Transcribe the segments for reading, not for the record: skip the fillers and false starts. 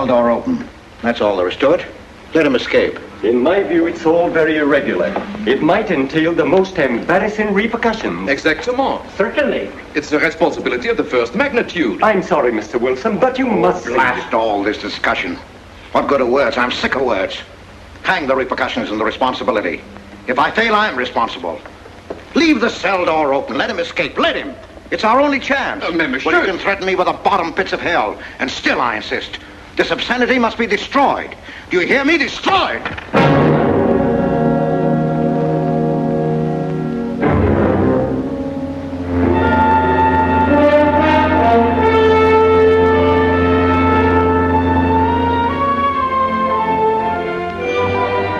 cell door open. That's all there is to it. Let him escape. In my view, it's all very irregular. It might entail the most embarrassing repercussions. Exactement. Certainly. It's a responsibility of the first magnitude. I'm sorry, Mr. Wilson, but you must Blast all this discussion. What good are words? I'm sick of words. Hang the repercussions and the responsibility. If I fail, I'm responsible. Leave the cell door open. Let him escape. Let him. It's our only chance. Monsieur. Well, you can threaten me with the bottom pits of hell, and still I insist. This obscenity must be destroyed. Do you hear me? Destroyed!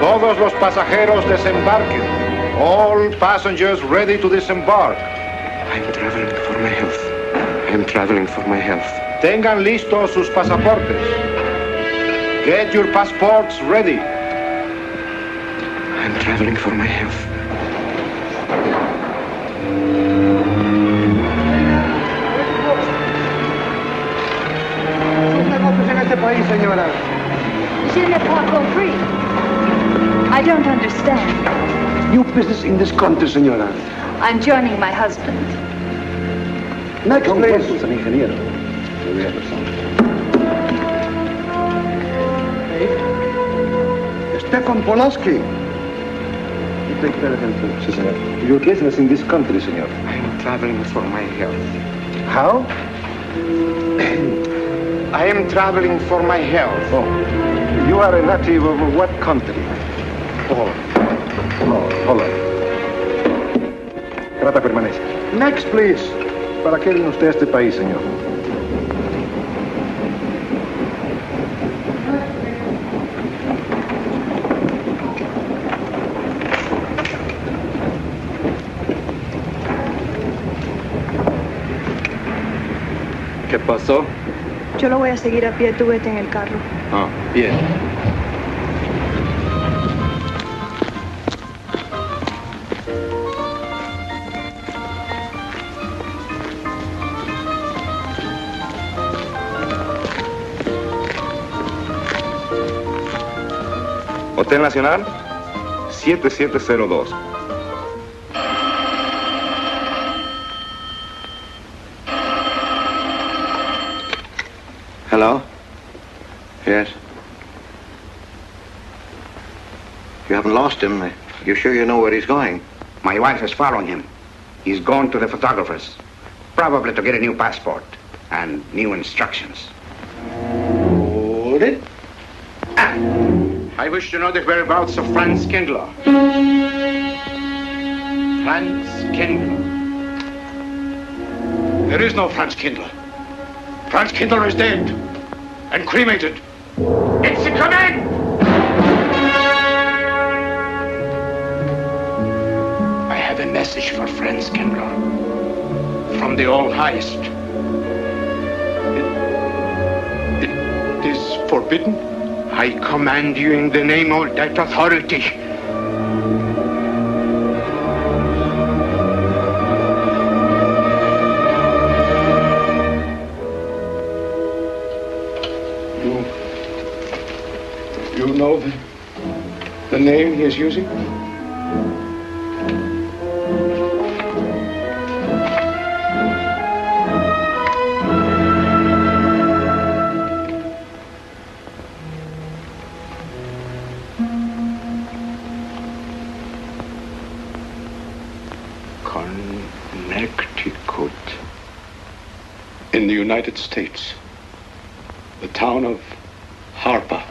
Todos los pasajeros desembarquen. All passengers ready to disembark. I'm traveling for my health. I'm traveling for my health. Tengan listos sus pasaportes. Get your passports ready. I'm traveling for my health. Je n'ai pas compris. I don't understand. New business in this country, señora. I'm joining my husband. Next, please. An ingeniero. Stefan Polaski. You take care of him too. Sí, señor. Your business in this country, señor. I'm traveling for my health. How? I am traveling for my health. Oh. You are a native of what country? Holland. Oh, Holland. Trata permanece. Next, please. ¿Para qué vino usted a este país, señor? ¿Qué pasó? Yo lo voy a seguir a pie, tú vete en el carro. Ah, bien. Hotel Nacional, 7702. Hello? Yes? You haven't lost him. You sure you know where he's going? My wife is following him. He's gone to the photographer's, probably to get a new passport and new instructions. Hold it. I wish to know the whereabouts of Franz Kindler. Franz Kindler. There is no Franz Kindler. Franz Kindler is dead and cremated. It's a command! I have a message for Franz Kindler from the All-Highest. It is forbidden? I command you in the name of that authority. You know the name he is using? Connecticut. In the United States. The town of Harper.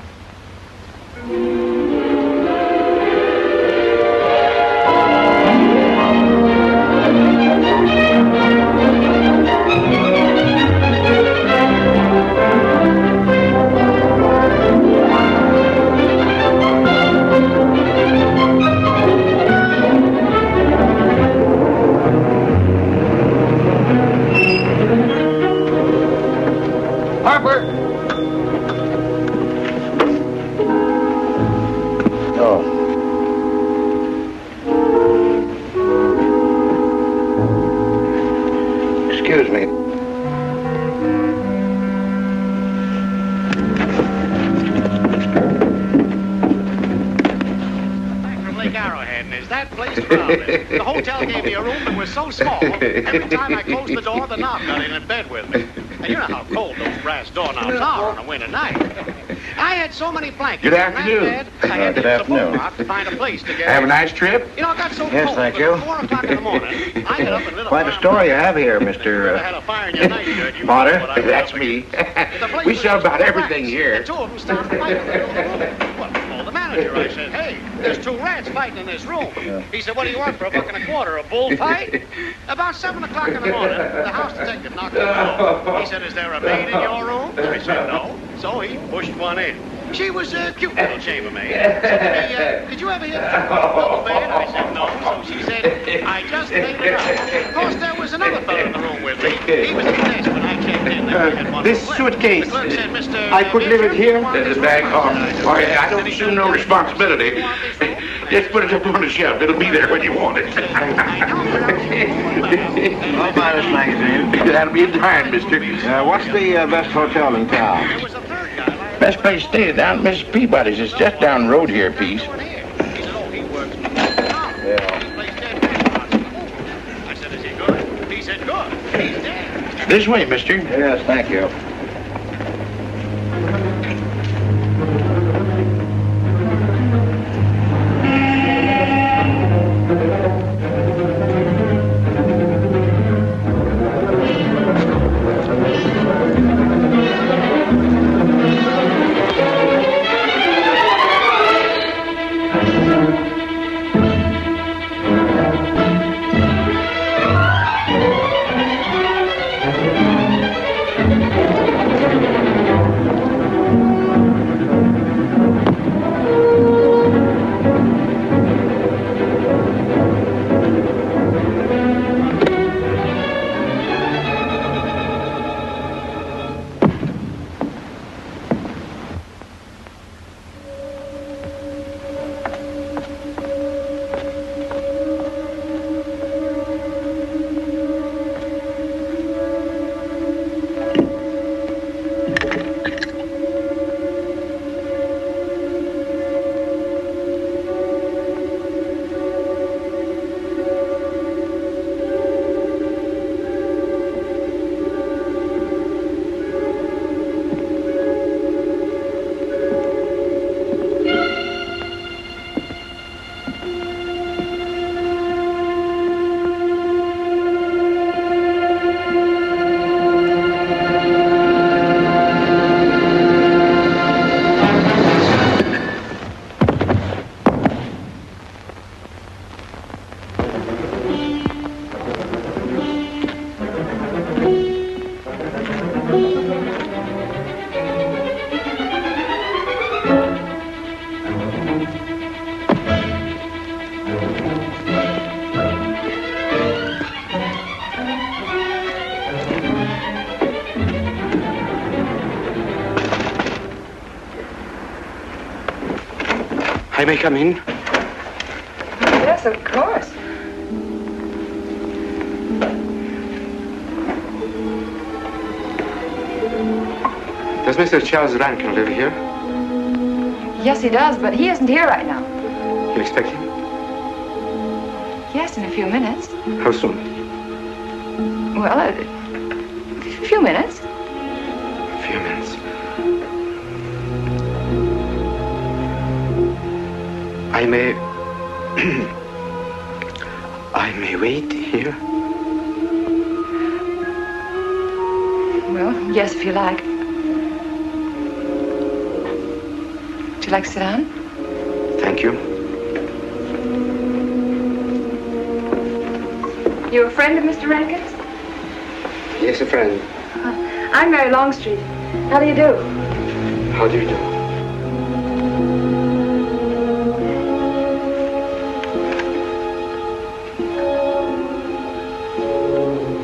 that place crowded. The hotel gave me a room that was so small, every time I closed the door, the knob got in bed with me. And you know how cold those brass doorknobs are on a winter night. I had so many blankets Good in that afternoon. bed, I had to Good use the boat afternoon. rock to find a place to get Have a in. nice trip? You know, it got so Yes, cold thank that you. at 4 o'clock in the morning, I got up and lit a Quite a fire story you in my have here, house. If you ever had Mr. a fire in your nightshirt, you Potter. know what I was That's up me. against. The place We was sell just about full of everything rats, here. And two of them started fighting in the middle of the room. Well, I called the manager. I said, hey, there's 2 rats fighting in this room. He said, what do you want for $1.25? A bullfight? About 7 o'clock in the morning, the house detective knocked on the door. He said, is there a maid in your room? I said, no. So he pushed one in. She was a cute little chambermaid. Said to me, did you ever hear the double bed? I said, no. So she said, I just laid it out. Of course, there was another fellow in the room with me. He was at the desk when I checked in. There had one This flip. suitcase, The clerk said, Mr. I could leave it here? There's There's a bag off. Oh, yeah, I don't assume no responsibility. Just put it up on the shelf. It'll be there when you want it. I'll buy this magazine. That'll be in time, mister. What's the best hotel in town? There was a third guy. Best place to stay is down at Mrs. Peabody's. It's just down the road here a piece. He said, oh, he works for the place dead restaurants. I said, is he good? He said, good. He's dead. This way, mister. Yes, thank you. I may come in? Yes, of course. Does Mr. Charles Rankin live here? Yes, he does, but he isn't here right now. You expect him? Yes, in a few minutes. How soon? Well, a few minutes. A few minutes. I may... I may wait here? Well, yes, if you like. Would you like to sit down? Thank you. You a friend of Mr. Rankin's? Yes, a friend. I'm Mary Longstreet. How do you do? How do you do?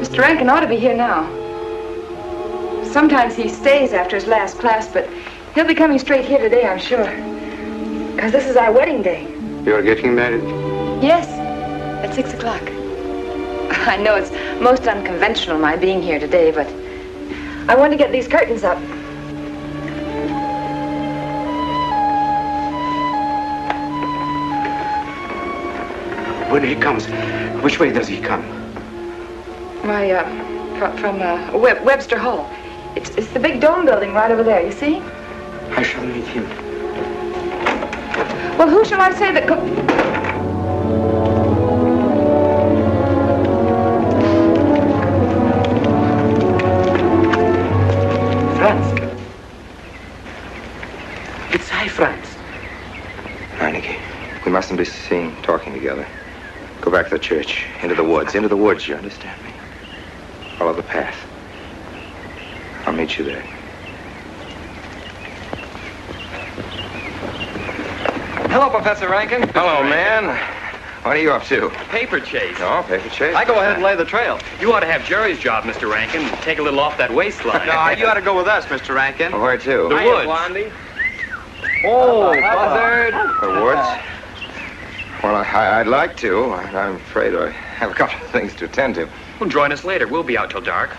Mr. Rankin ought to be here now. Sometimes he stays after his last class, but he'll be coming straight here today, I'm sure. Because this is our wedding day. You're getting married? Yes, at 6 o'clock. I know it's most unconventional, my being here today, but I want to get these curtains up. When he comes, which way does he come? Why, from Webster Hall. It's the big dome building right over there, you see? I shall meet him. Well, who shall I say that Franz. It's I, Franz. Heineke, we mustn't be seen talking together. Go back to the church, into the woods, you understand me? Follow the path. I'll meet you there. Hello, Professor Rankin. Hello, man. What are you up to? Paper chase. Oh, paper chase? I go ahead and lay the trail. You ought to have Jerry's job, Mr. Rankin. Take a little off that waistline. No, you ought to go with us, Mr. Rankin. Where to? The woods. Blondie. Oh, buzzard. The woods? Well, I'd like to. I'm afraid I have a couple of things to attend to. Well, join us later. We'll be out till dark.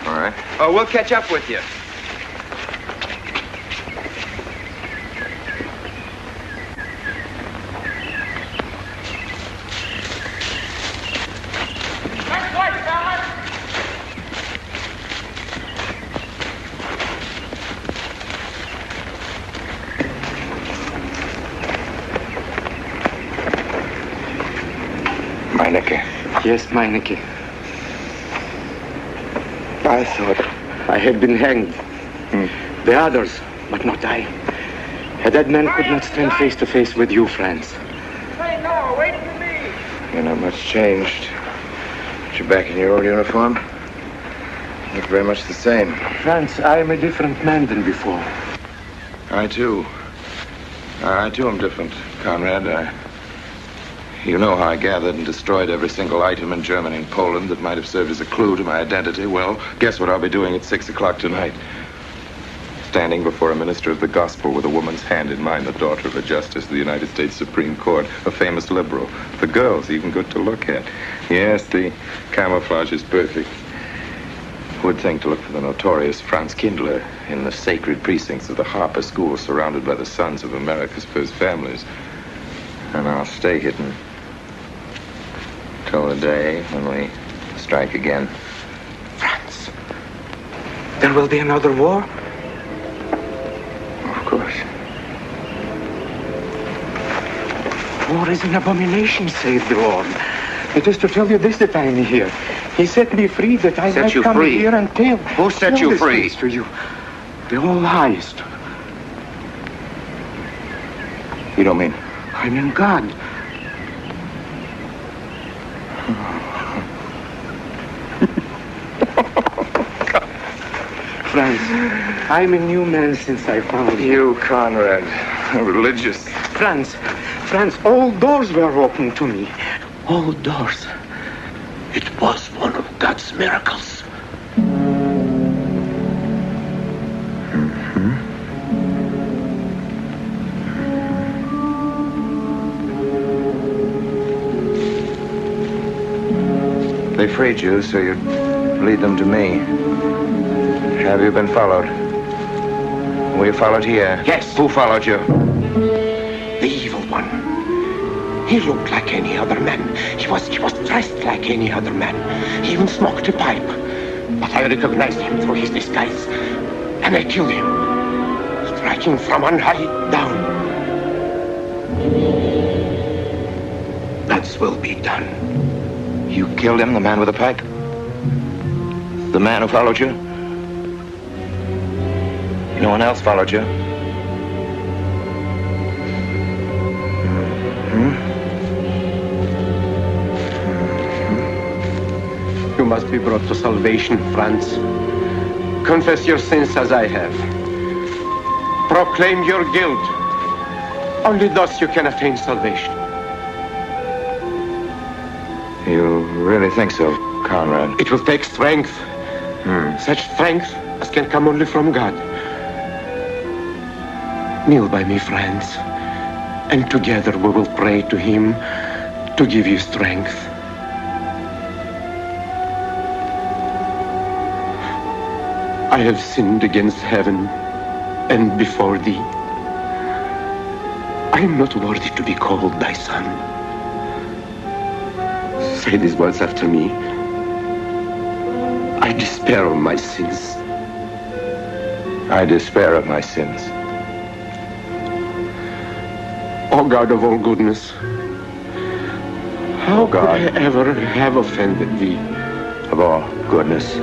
All right. Oh, we'll catch up with you. Meineke. Yes, Meineke. I thought I had been hanged. The others, but not I. A dead man could not stand face to face with you, Franz. Hey, no, wait for me. You're not much changed. But you're back in your old uniform. You look very much the same. Franz, I am a different man than before. I too am different, Conrad. You know how I gathered and destroyed every single item in Germany and Poland that might have served as a clue to my identity. Well, guess what I'll be doing at 6 o'clock tonight? Standing before a minister of the gospel with a woman's hand in mine, the daughter of a justice of the United States Supreme Court, a famous liberal. The girl's even good to look at. Yes, the camouflage is perfect. Who would think to look for the notorious Franz Kindler in the sacred precincts of the Harper School, surrounded by the sons of America's first families? And I'll stay hidden till the day when we strike again. Franz, there will be another war? Of course. War is an abomination, saith the Lord. It is to tell you this that I am here. He set me free that I might come here and tell. Who set you free? To you, the All-Highest. You don't mean? I mean God. Franz, I'm a new man since I found you. You, Conrad, religious. Franz, all doors were open to me. All doors. It was one of God's miracles. They freed you, so you'd lead them to me. Have you been followed? Were you followed here? Yes. Who followed you? The evil one. He looked like any other man. He was dressed like any other man. He even smoked a pipe. But I recognized him through his disguise. And I killed him. Striking from on high down. That will be done. You killed him, the man with the pipe? The man who followed you? No one else followed you? You must be brought to salvation, Franz. Confess your sins as I have. Proclaim your guilt. Only thus you can attain salvation. You really think so, Conrad? It will take strength. Such strength as can come only from God. Kneel by me, Franz, and together we will pray to him to give you strength. I have sinned against heaven and before thee. I am not worthy to be called thy son. say these words after me. I despair of my sins. I despair of my sins. O God of all goodness, how could I ever have offended thee? Of all goodness.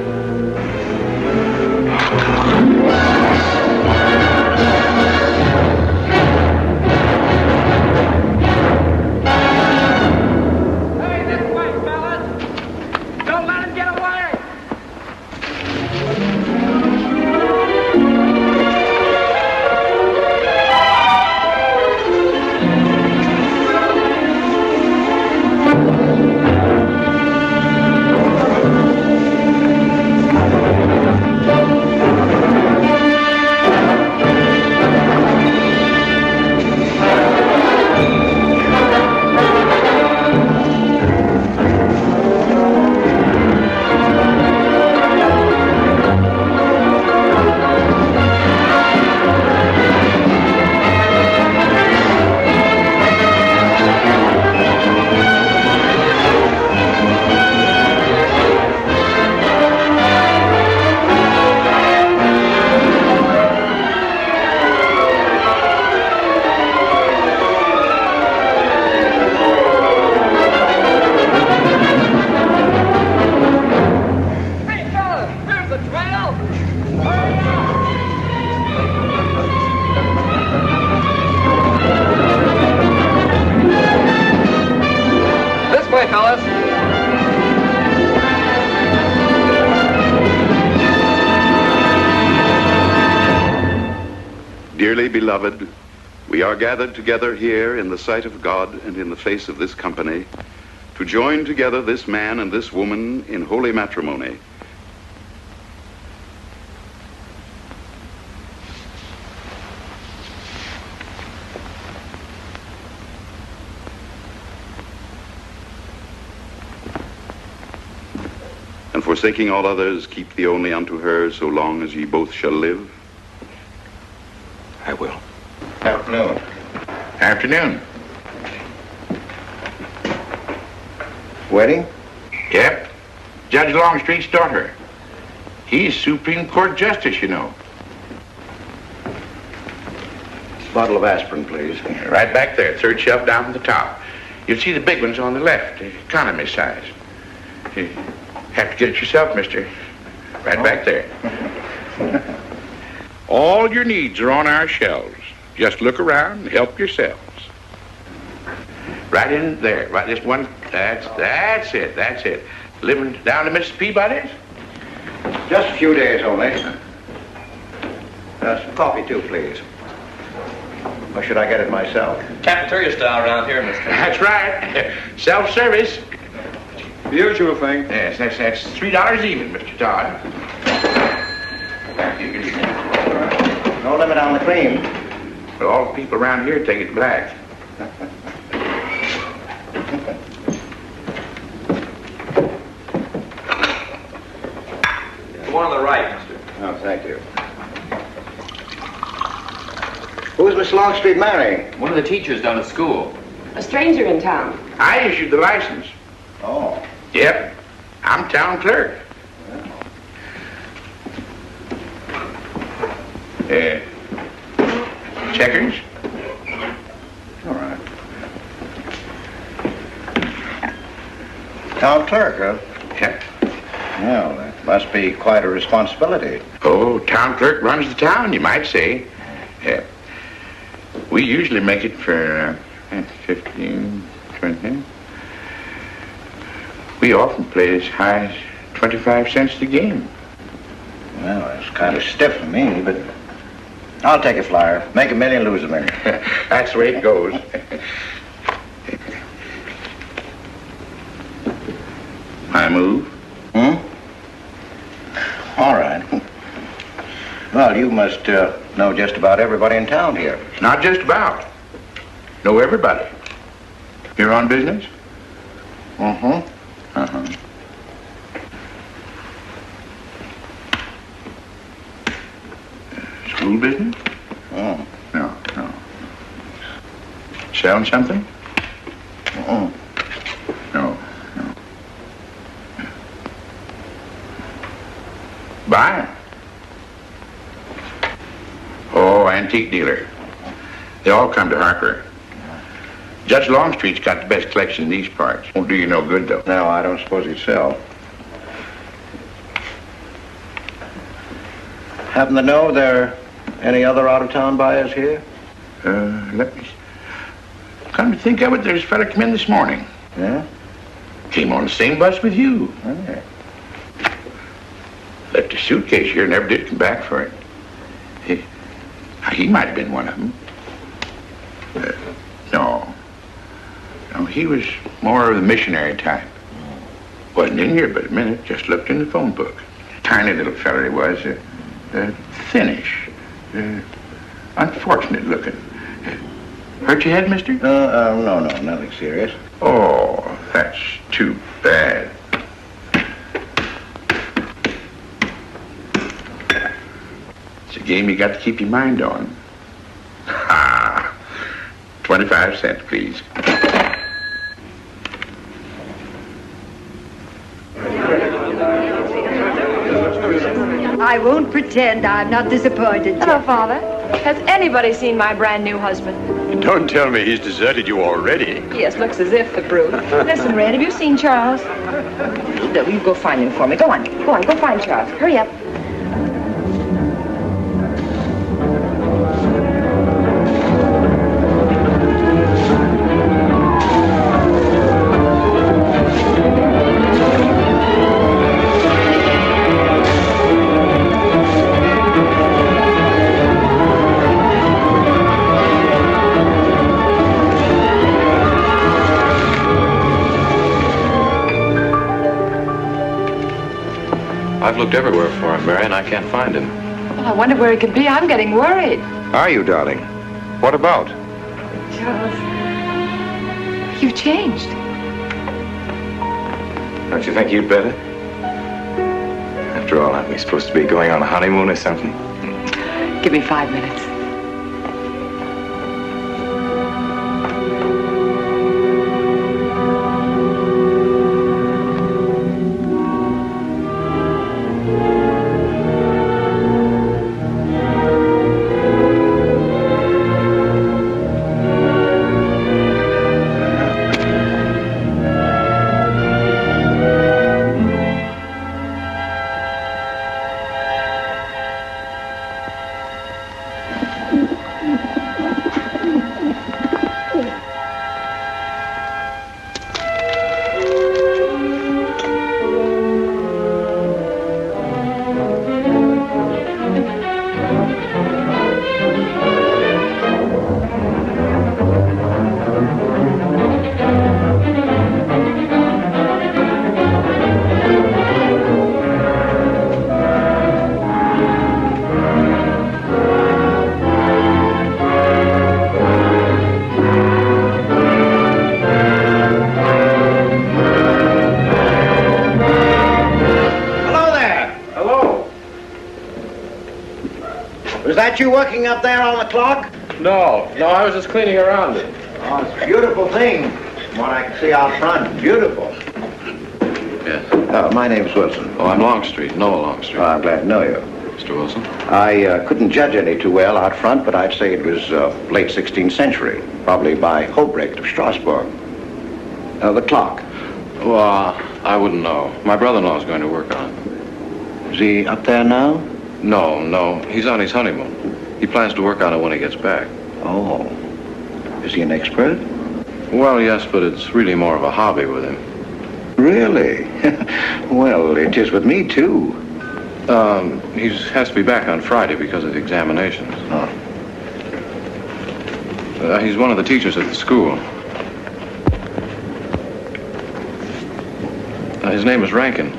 Dearly beloved, we are gathered together here in the sight of God and in the face of this company to join together this man and this woman in holy matrimony. And forsaking all others, keep thee only unto her so long as ye both shall live. I will. Afternoon. Afternoon. Wedding? Yep. Judge Longstreet's daughter. He's Supreme Court Justice, you know. Bottle of aspirin, please. Right back there, third shelf down from the top. You'll see the big ones on the left, the economy size. You have to get it yourself, mister. Right back there. All your needs are on our shelves. Just look around and help yourselves. Right in there, right this one. That's it. Living down to Mrs. Peabody's? Just a few days only. Some coffee too, please. Or should I get it myself? Cafeteria style around here, mister. That's right. Self-service. The usual thing. Yes, that's $3 even, Mr. Todd. Thank you. No limit on the cream. But all the people around here take it black. The one on the right, mister. Oh, thank you. Who's Miss Longstreet marrying? One of the teachers down at school. A stranger in town. I issued the license. Oh. Yep. I'm town clerk. Checkers? All right. Town clerk, huh? Yep. Well, that must be quite a responsibility. Oh, town clerk runs the town, you might say. Yeah. We usually make it for 15, 20. We often play as high as 25 cents a game. Well, it's kind of stiff for me, but I'll take a flyer. Make a million, lose a million. That's the way it goes. I move. All right. Well, you must know just about everybody in town here. Not just about. Know everybody. You're on business? Mm-hmm. Uh-huh. School business? Oh. No. Selling something? Mm-mm. No. Buy 'em. Oh, antique dealer. They all come to Harker. Judge Longstreet's got the best collection in these parts. Won't do you no good, though. No, I don't suppose he'd sell. Happen to know there are any other out-of-town buyers here? Let me... Come to think of it, there's a fella come in this morning. Yeah? Came on the same bus with you. Okay. Left a suitcase here, never did come back for it. He might have been one of them. No, he was more of the missionary type. Wasn't in here but a minute, just looked in the phone book. Tiny little fella he was, thinnish, unfortunate looking. Hurt your head, mister? No, nothing serious. Oh, that's too bad. It's a game you got to keep your mind on. Ha! 25 cents, please. I won't pretend I'm not disappointed. Hello, Father. Has anybody seen my brand new husband? Don't tell me he's deserted you already. Yes, looks as if, the brute. Listen, Red, have you seen Charles? No, you go find him for me. Go on, go find Charles. Hurry up. I've looked everywhere for him, Mary, and I can't find him. Well, I wonder where he could be. I'm getting worried. Are you, darling? What about? Charles, you've changed. Don't you think you'd better? After all, aren't we supposed to be going on a honeymoon or something? Give me 5 minutes. Was that you working up there on the clock? No, I was just cleaning around it. Oh, it's a beautiful thing. From what I can see out front, beautiful. Yes. My name's Wilson. Oh, I'm Longstreet, Noah Longstreet. I'm glad to know you. Mr. Wilson? I couldn't judge any too well out front, but I'd say it was late 16th century, probably by Hobrecht of Strasbourg. The clock. Well, I wouldn't know. My brother-in-law's going to work on it. Is he up there now? No. He's on his honeymoon. He plans to work on it when he gets back. Oh. Is he an expert? Well, yes, but it's really more of a hobby with him. Really? Well, it is with me, too. He has to be back on Friday because of the examinations. Oh. He's one of the teachers at the school. His name is Rankin.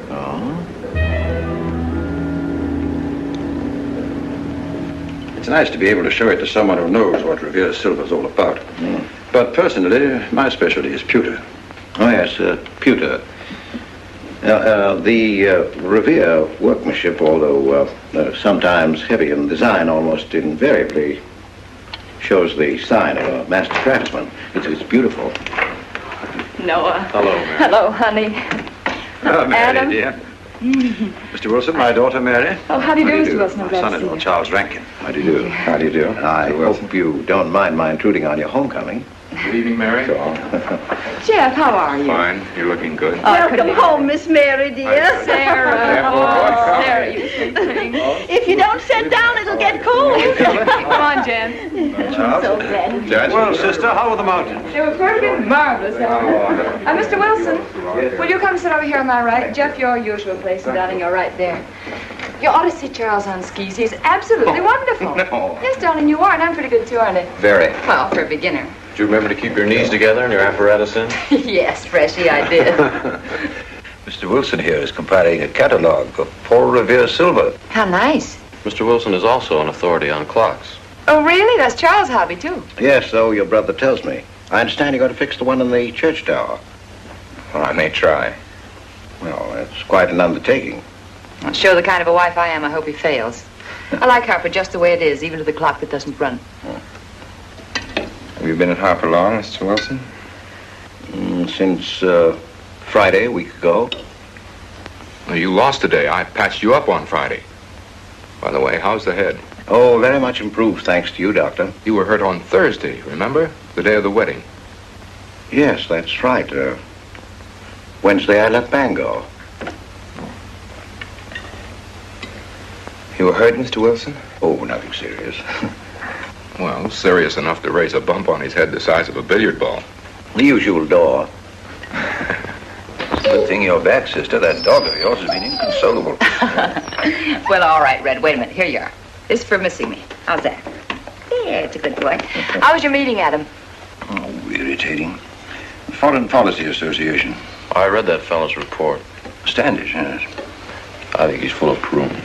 Oh? It's nice to be able to show it to someone who knows what Revere silver's all about. Mm. But personally, my specialty is pewter. Oh, yes, pewter. The Revere workmanship, although sometimes heavy in design, almost invariably shows the sign of a master craftsman. It's beautiful. Noah. Hello, Mary. Hello, honey. Oh, Mary, Adam. dear. Mr. Wilson, my daughter Mary. Oh, how do you do, Mr. Wilson? I'm My glad to see son-in-law, you. Charles Rankin. How do you do? How do you do? I hope you don't mind my intruding on your homecoming. Good evening, Mary. Jeff, how are you? Fine. You're looking good. Welcome home, Miss Mary, dear. Sarah. Oh, Sarah, you sweet thing. If you don't sit down, it'll get cold. Come on, Jen. So glad. Judge? Well, sister, how were the mountains? They were perfectly marvelous. Mr. Wilson, will you come sit over here on my right? Jeff, your usual place, and darling, you're right there. You ought to see Charles on skis. He's absolutely wonderful. No. Yes, darling, you are, and I'm pretty good too, aren't I? Very. Well, for a beginner. Do you remember to keep your knees together and your apparatus in? Yes, Freshy, I did. Mr. Wilson here is compiling a catalogue of Paul Revere's silver. How nice. Mr. Wilson is also an authority on clocks. Oh, really? That's Charles' hobby, too. Yes, so your brother tells me. I understand you're going to fix the one in the church tower. Well, I may try. Well, that's quite an undertaking. Well, show the kind of a wife I am, I hope he fails. I like Harper just the way it is, even to the clock that doesn't run. Have you been at Harper long, Mr. Wilson? Since Friday, a week ago. Well, you lost today. I patched you up on Friday. By the way, how's the head? Oh, very much improved, thanks to you, Doctor. You were hurt on Thursday, remember? The day of the wedding. Yes, that's right. Wednesday, I left Bangor. You were hurt, Mr. Wilson? Oh, nothing serious. Well, serious enough to raise a bump on his head the size of a billiard ball. The usual door. Good thing you're back, sister. That dog of yours has been inconsolable. Well, all right, Red. Wait a minute. Here you are. This is for missing me. How's that? Yeah, it's a good boy. How was your meeting, Adam? Oh, irritating. Foreign Policy Association. I read that fellow's report. Standish, yes. I think he's full of prunes.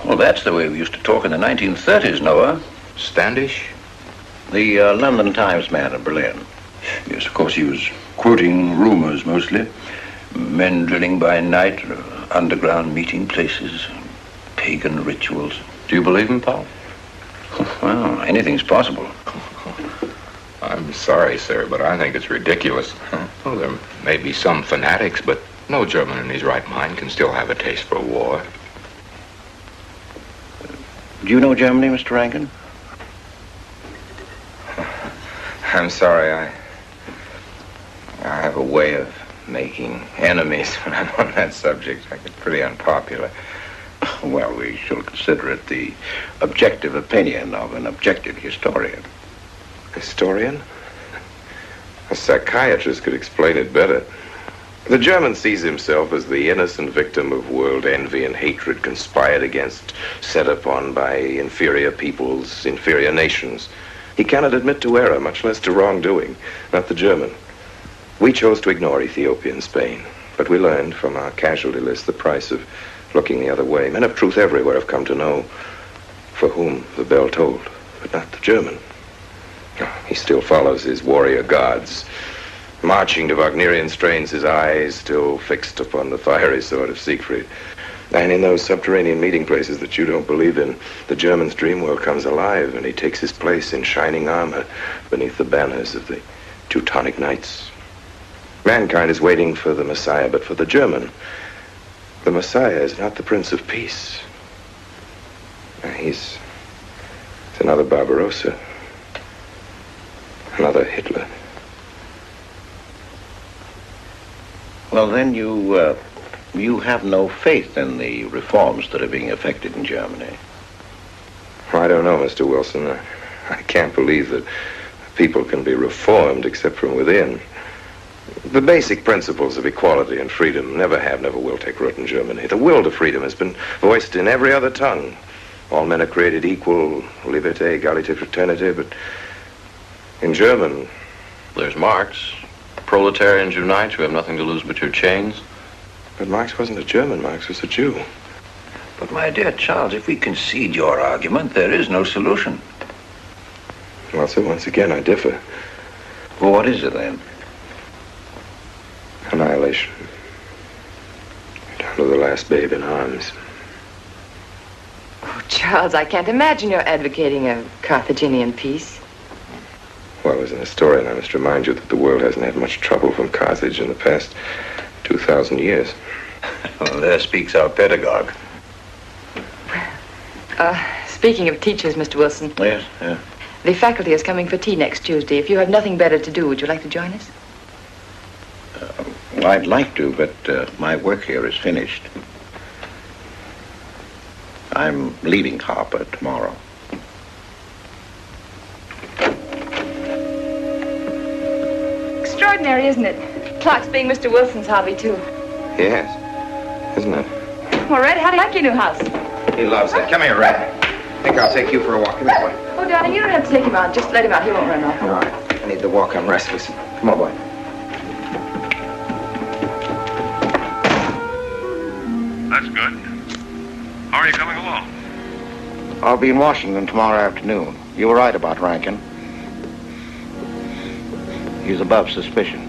Well, that's the way we used to talk in the 1930s, Noah. Standish? The London Times man in Berlin. Yes, of course, he was quoting rumors mostly. Men drilling by night, underground meeting places, pagan rituals. Do you believe him, Paul? Well, anything's possible. I'm sorry, sir, but I think it's ridiculous. Well, there may be some fanatics, but no German in his right mind can still have a taste for war. Do you know Germany, Mr. Rankin? I'm sorry, I have a way of making enemies when I'm on that subject. I get pretty unpopular. Well, we shall consider it the objective opinion of an objective historian. Historian? A psychiatrist could explain it better. The German sees himself as the innocent victim of world envy and hatred conspired against, set upon by inferior peoples, inferior nations. He cannot admit to error, much less to wrongdoing, not the German. We chose to ignore Ethiopia and Spain, but we learned from our casualty list the price of looking the other way. Men of truth everywhere have come to know for whom the bell tolled, but not the German. He still follows his warrior gods, marching to Wagnerian strains, his eyes still fixed upon the fiery sword of Siegfried. And in those subterranean meeting places that you don't believe in, the German's dream world comes alive, and he takes his place in shining armor beneath the banners of the Teutonic Knights. Mankind is waiting for the Messiah, but for the German, the Messiah is not the Prince of Peace. He's another Barbarossa, another Hitler. Well, then you have no faith in the reforms that are being effected in Germany. I don't know, Mr. Wilson. I can't believe that people can be reformed except from within. The basic principles of equality and freedom never have, never will take root in Germany. The will to freedom has been voiced in every other tongue. All men are created equal, liberté, égalité, fraternité, but in German... There's Marx. Proletarians unite, you have nothing to lose but your chains. But Marx wasn't a German, Marx was a Jew. But my dear Charles, if we concede your argument, there is no solution. Well, so once again, I differ. Well, what is it then? Annihilation. Down to the last babe in arms. Oh, Charles, I can't imagine you're advocating a Carthaginian peace. Well, as an historian, I must remind you that the world hasn't had much trouble from Carthage in the past 2,000 years. Well, there speaks our pedagogue. Speaking of teachers, Mr. Wilson. Yes, yeah. The faculty is coming for tea next Tuesday. If you have nothing better to do, would you like to join us? Well, I'd like to, but my work here is finished. I'm leaving Harper tomorrow. Extraordinary, isn't it? Clocks being Mr. Wilson's hobby, too. Yes, isn't it? Well, Red, how do you like your new house? He loves it. Come here, Red. I think I'll take you for a walk. Come here, boy. Oh, darling, you don't have to take him out. Just let him out. He won't run off. All right. I need to walk. I'm restless. Come on, boy. That's good. How are you coming along? I'll be in Washington tomorrow afternoon. You were right about Rankin. He's above suspicion.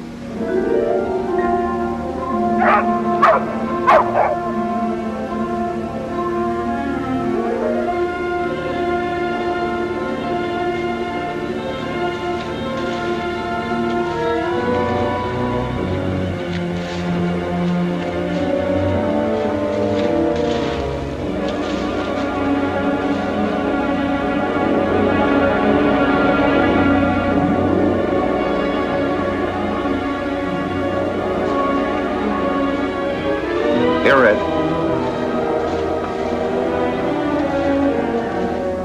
Here, Red.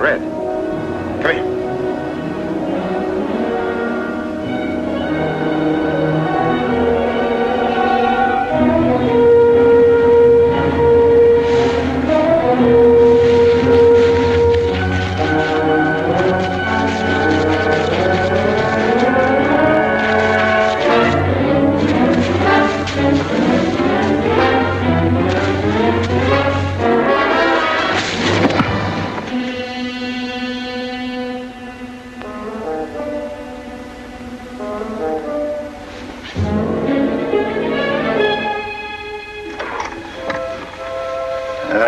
Red. Come here.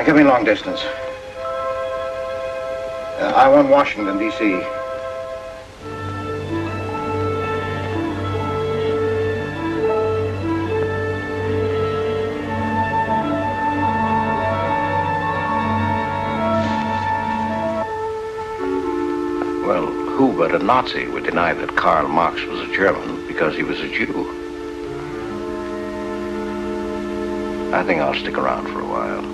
Give me long distance. I want Washington, D.C. Well, who but a Nazi would deny that Karl Marx was a German because he was a Jew? I think I'll stick around for a while.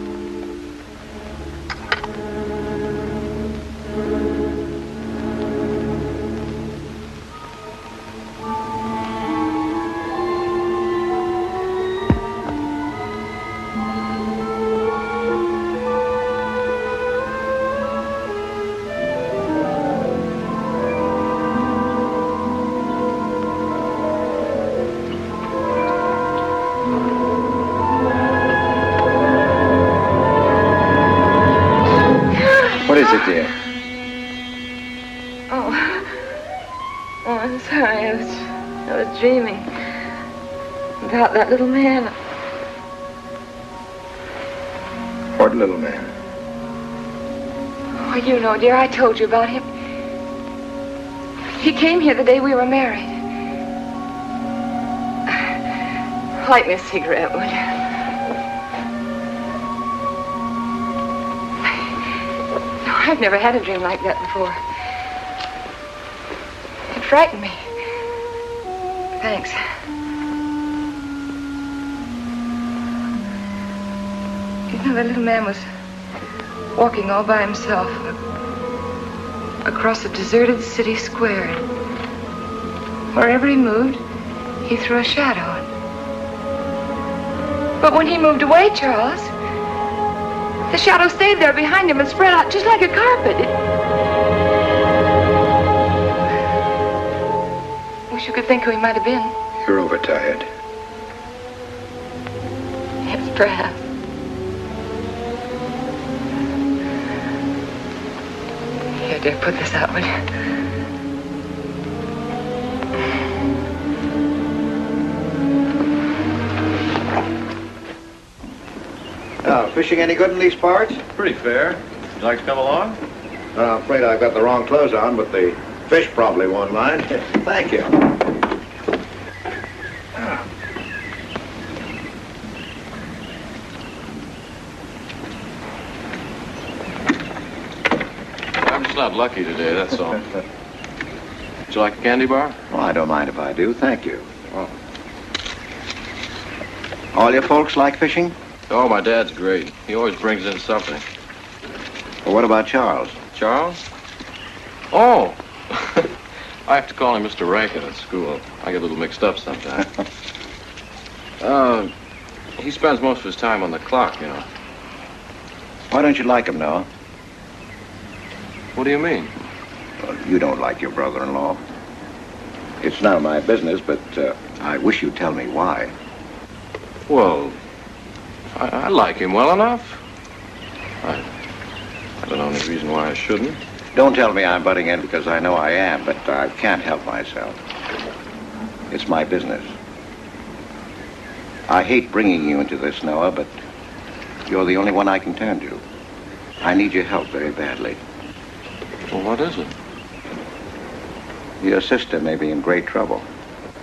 What is it, dear? Oh, I'm sorry. I was dreaming about that little man. What little man? Oh, you know, dear, I told you about him. He came here the day we were married. Light me a cigarette, would you? No, I've never had a dream like that before. It frightened me. Thanks. You know, the little man was walking all by himself across a deserted city square. Wherever he moved, he threw a shadow. But when he moved away, Charles, the shadow stayed there behind him and spread out just like a carpet. Wish you could think who he might have been. You're overtired. Yes, perhaps. Here, dear, put this out, will you? Fishing any good in these parts? Pretty fair. You'd like to come along? I'm afraid I've got the wrong clothes on, but the fish probably won't mind. Thank you. not lucky today, that's all. Would you like a candy bar? Well, I don't mind if I do, thank you. Oh. All your folks like fishing? Oh, my dad's great. He always brings in something. Well, what about Charles? Charles? Oh! I have to call him Mr. Rankin at school. I get a little mixed up sometimes. He spends most of his time on the clock, you know. Why don't you like him, Noah? What do you mean? Well, you don't like your brother-in-law. It's none of my business, but I wish you'd tell me why. Well, I like him well enough. I don't know any reason why I shouldn't. Don't tell me I'm butting in because I know I am, but I can't help myself. It's my business. I hate bringing you into this, Noah, but you're the only one I can turn to. I need your help very badly. Well, what is it? Your sister may be in great trouble.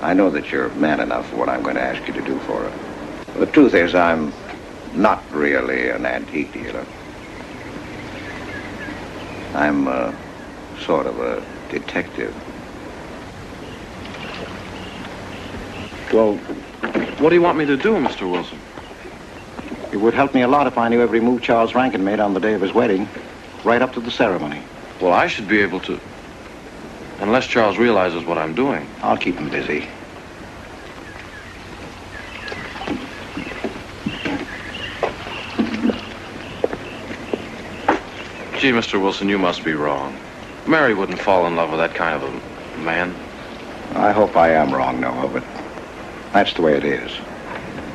I know that you're man enough for what I'm going to ask you to do for her. The truth is, I'm not really an antique dealer. I'm sort of a detective. Well, what do you want me to do, Mr. Wilson? It would help me a lot if I knew every move Charles Rankin made on the day of his wedding, right up to the ceremony. Well, I should be able to, unless Charles realizes what I'm doing. I'll keep him busy. Gee, Mr. Wilson, you must be wrong. Mary wouldn't fall in love with that kind of a man. I hope I am wrong, Noah, but that's the way it is.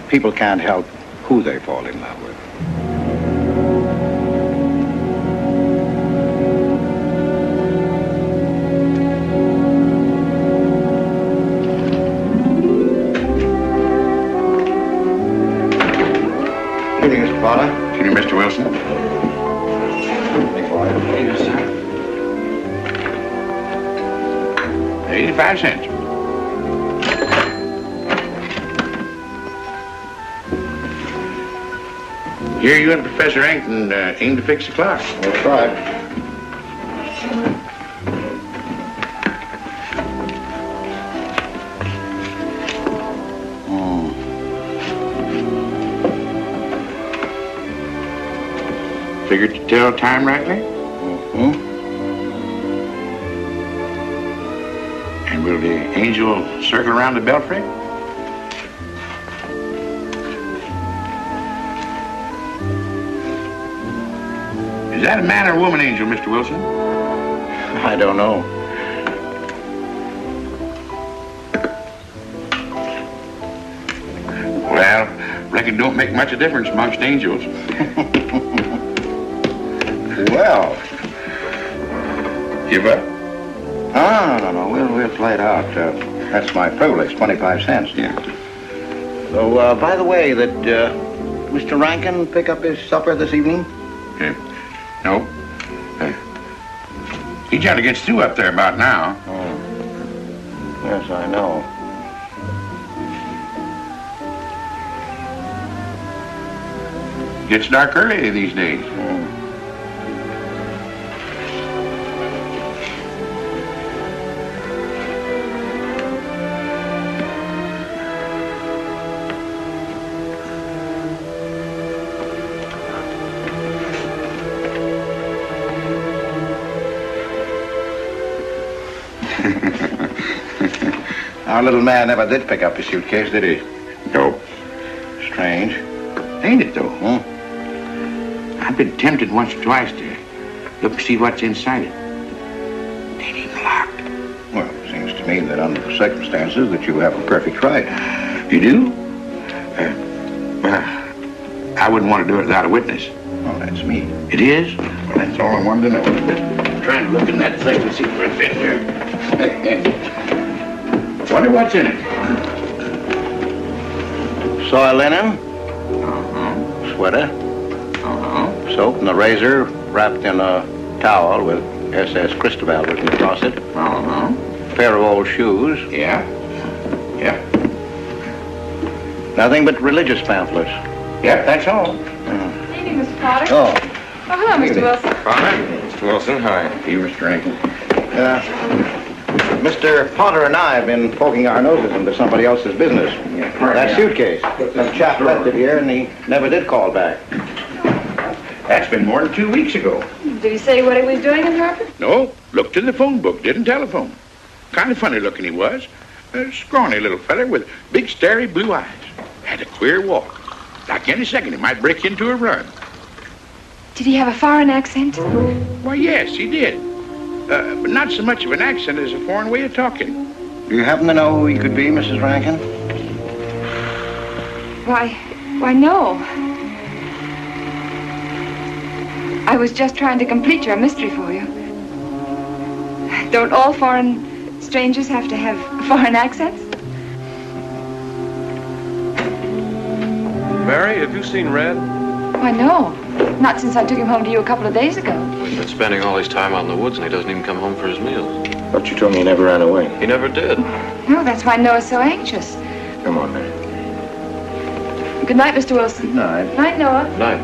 People can't help who they fall in love with. Good evening, Mr. Potter. Good evening, Mr. Wilson. 85 cents. Here you and Professor Ankton aim to fix the clock. That's right. Figured to tell time rightly? Mm-hmm. And will the angel circle around the belfry? Is that a man or a woman angel, Mr. Wilson? I don't know. Well, reckon it don't make much of a difference amongst angels. Well. Give up? No. We'll play it out. That's my privilege, 25 cents. Yeah. So, by the way, did Mr. Rankin pick up his supper this evening? No. He tried to get through up there about now. Oh. Yes, I know. Gets dark early these days. Our little man never did pick up his suitcase, did he? Nope. Strange. Ain't it, though? I've been tempted once or twice to look to see what's inside it. Ain't even locked. Well, it seems to me that under the circumstances that you have a perfect right. You do? Well, I wouldn't want to do it without a witness. Oh, that's me. It is? Well, that's all I wanted to know. I'm trying to look in that thing to see for a fit here. Wonder what's in it. Soil linen. Sweater. Soap and a razor wrapped in a towel with SS Cristobal written across it. Pair of old shoes. Yeah. Nothing but religious pamphlets. Yep, that's all. Good evening, Mr. Potter. Oh. Oh, hello, Mr. Wilson. Potter? Wilson, hi. He was drinking. Mr. Potter and I have been poking our noses into somebody else's business. That suitcase. Some chap left it here and he never did call back. That's been more than 2 weeks ago. Did he say what he was doing in Harper? No, looked in the phone book, didn't telephone. Kind of funny looking he was. A scrawny little feller with big starry blue eyes. Had a queer walk. Like any second he might break into a run. Did he have a foreign accent? Why, yes, he did. But not so much of an accent as a foreign way of talking. Do you happen to know who he could be, Mrs. Rankin? Why, no. I was just trying to complete your mystery for you. Don't all foreign strangers have to have foreign accents? Mary, have you seen Red? Why, no. Not since I took him home to you a couple of days ago. We've been spending all his time out in the woods and he doesn't even come home for his meals. But you told me he never ran away. He never did. No, that's why Noah's so anxious. Come on, Mary. Good night, Mr. Wilson. Good night. Night, Noah. Good night.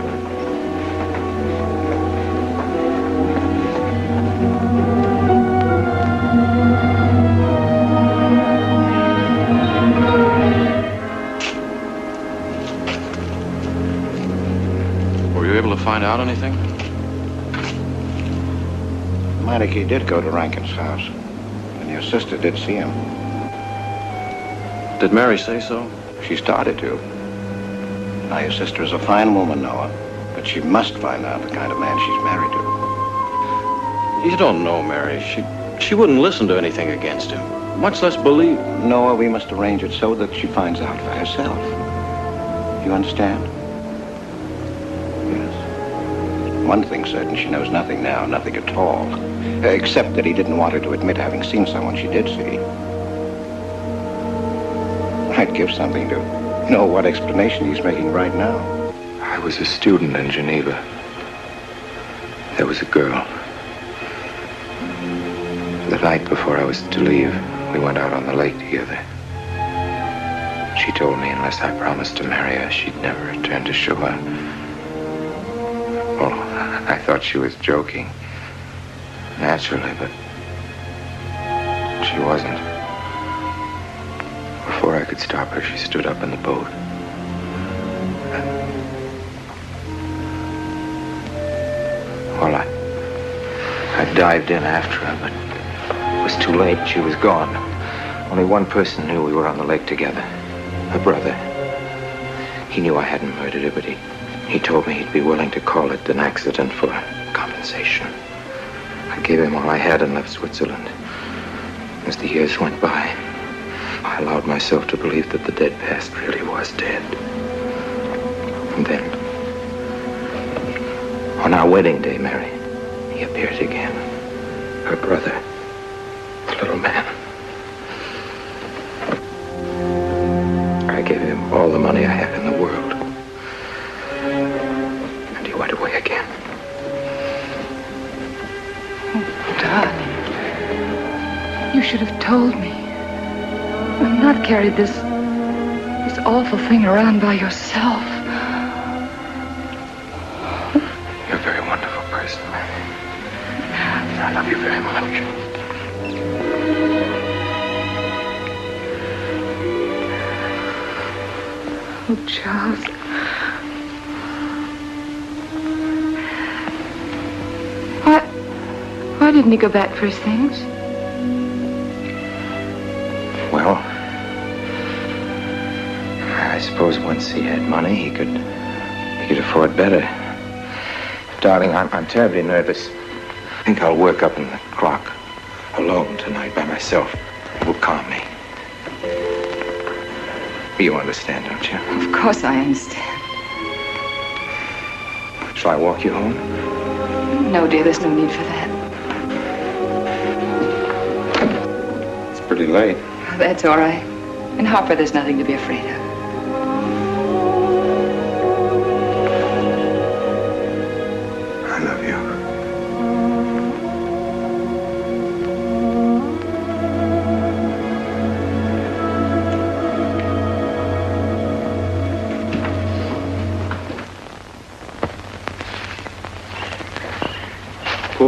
Were you able to find out anything? Meineke did go to Rankin's house, and your sister did see him. Did Mary say so? She started to. Now, your sister is a fine woman, Noah, but she must find out the kind of man she's married to. You don't know, Mary. She wouldn't listen to anything against him, much less believe. Noah, we must arrange it so that she finds out for herself. You understand? Yes. One thing's certain, she knows nothing now, nothing at all. Except that he didn't want her to admit having seen someone she did see. I'd give something to know what explanation he's making right now. I was a student in Geneva. There was a girl. The night before I was to leave, we went out on the lake together. She told me unless I promised to marry her, she'd never return to shore. Well, I thought she was joking. Naturally, but she wasn't. Before I could stop her, she stood up in the boat. Well, I dived in after her, but it was too late. She was gone. Only one person knew we were on the lake together. Her brother. He knew I hadn't murdered her, but he told me he'd be willing to call it an accident for compensation. I gave him all I had and left Switzerland. As the years went by, I allowed myself to believe that the dead past really was dead. And then, on our wedding day, Mary, he appeared again. Her brother, the little man. I gave him all the money I had in the world. And he went away again. Darling, you should have told me. And not carried this awful thing around by yourself. You're a very wonderful person, Mary. I love you very much. Oh, Charles. Why didn't he go back for his things? Well, I suppose once he had money, he could afford better. Darling, I'm terribly nervous. I think I'll work up in the clock alone tonight by myself. It will calm me. You understand, don't you? Of course I understand. Shall I walk you home? No, dear, there's no need for that. It's pretty late. That's all right. In Harper, there's nothing to be afraid of. I love you.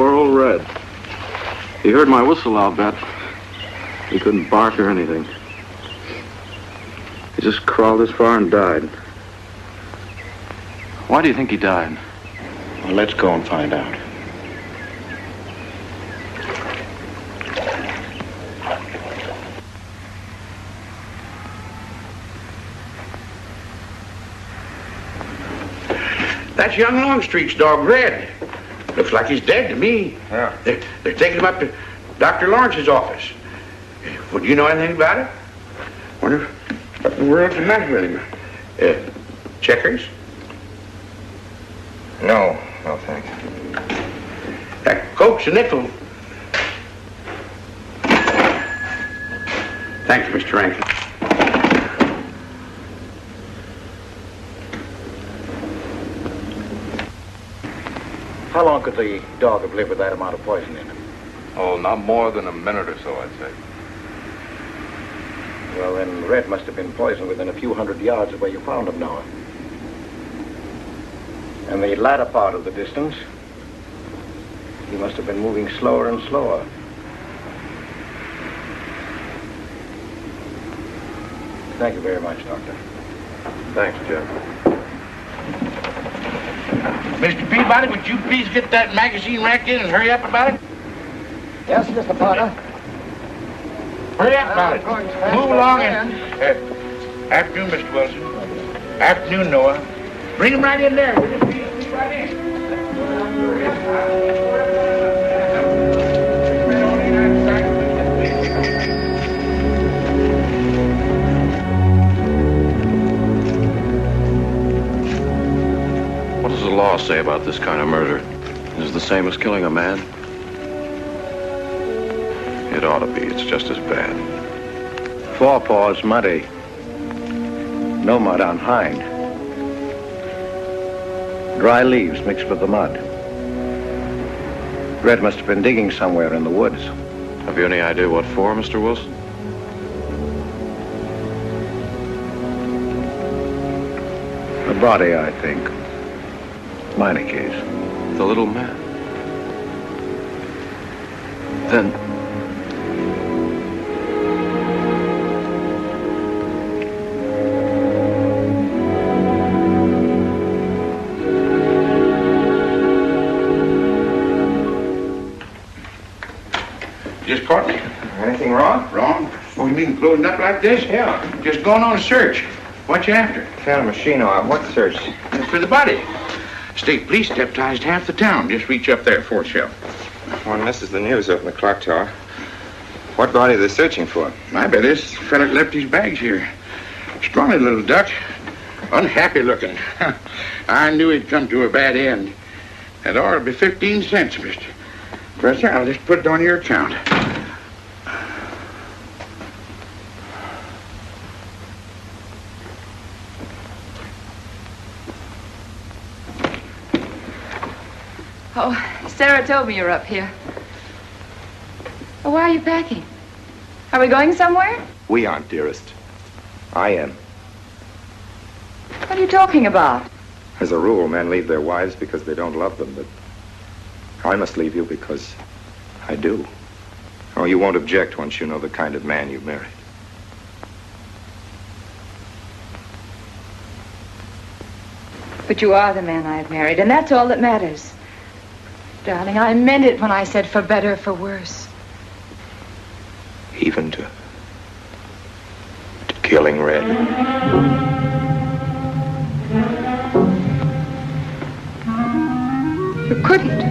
Poor old Red. He heard my whistle, I'll bet. He couldn't bark or anything. He just crawled this far and died. Why do you think he died? Well, let's go and find out. That's young Longstreet's dog, Red. Looks like he's dead to me. Yeah. They're taking him up to Dr. Lawrence's office. Would you know anything about it? Wonder what in the world's the matter with him? Checkers? No, thanks. Cokes a nickel. Thanks, Mr. Rankin. How long could the dog have lived with that amount of poison in him? Oh, not more than a minute or so, I'd say. Well, then Red must have been poisoned within a few hundred yards of where you found him, Noah. And the latter part of the distance, he must have been moving slower and slower. Thank you very much, Doctor. Thanks, Jeff. Mr. Peabody, would you please get that magazine rack in and hurry up about it? Yes, Mr. Potter. Hurry up about it. Move along and... afternoon, Mr. Wilson. Afternoon, Noah. Bring him right in there. Will you please? Right in. What does the law say about this kind of murder? Is it the same as killing a man? It ought to be. It's just as bad. Forepaws muddy. No mud on hind. Dry leaves mixed with the mud. Red must have been digging somewhere in the woods. Have you any idea what for, Mr. Wilson? The body, I think. Minor case. The little man. Then... Just caught me. Anything wrong? Wrong? Oh, you mean closing up like this? Yeah. Just going on a search. What you after? Found a machine out. What search? For the body. State police deputized half the town. Just reach up there, fourth shelf. One misses the news up in the clock tower. What body are they searching for? I bet this fella left his bags here. Scrawny little duck. Unhappy looking. I knew he'd come to a bad end. That ought to be 15 cents, mister. Professor, I'll just put it on your account. Oh, Sarah told me you're up here. Oh, why are you packing? Are we going somewhere? We aren't, dearest. I am. What are you talking about? As a rule, men leave their wives because they don't love them, but I must leave you because I do. Oh, you won't object once you know the kind of man you've married. But you are the man I've married, and that's all that matters. Darling, I meant it when I said for better or for worse. Even to killing Red. You couldn't.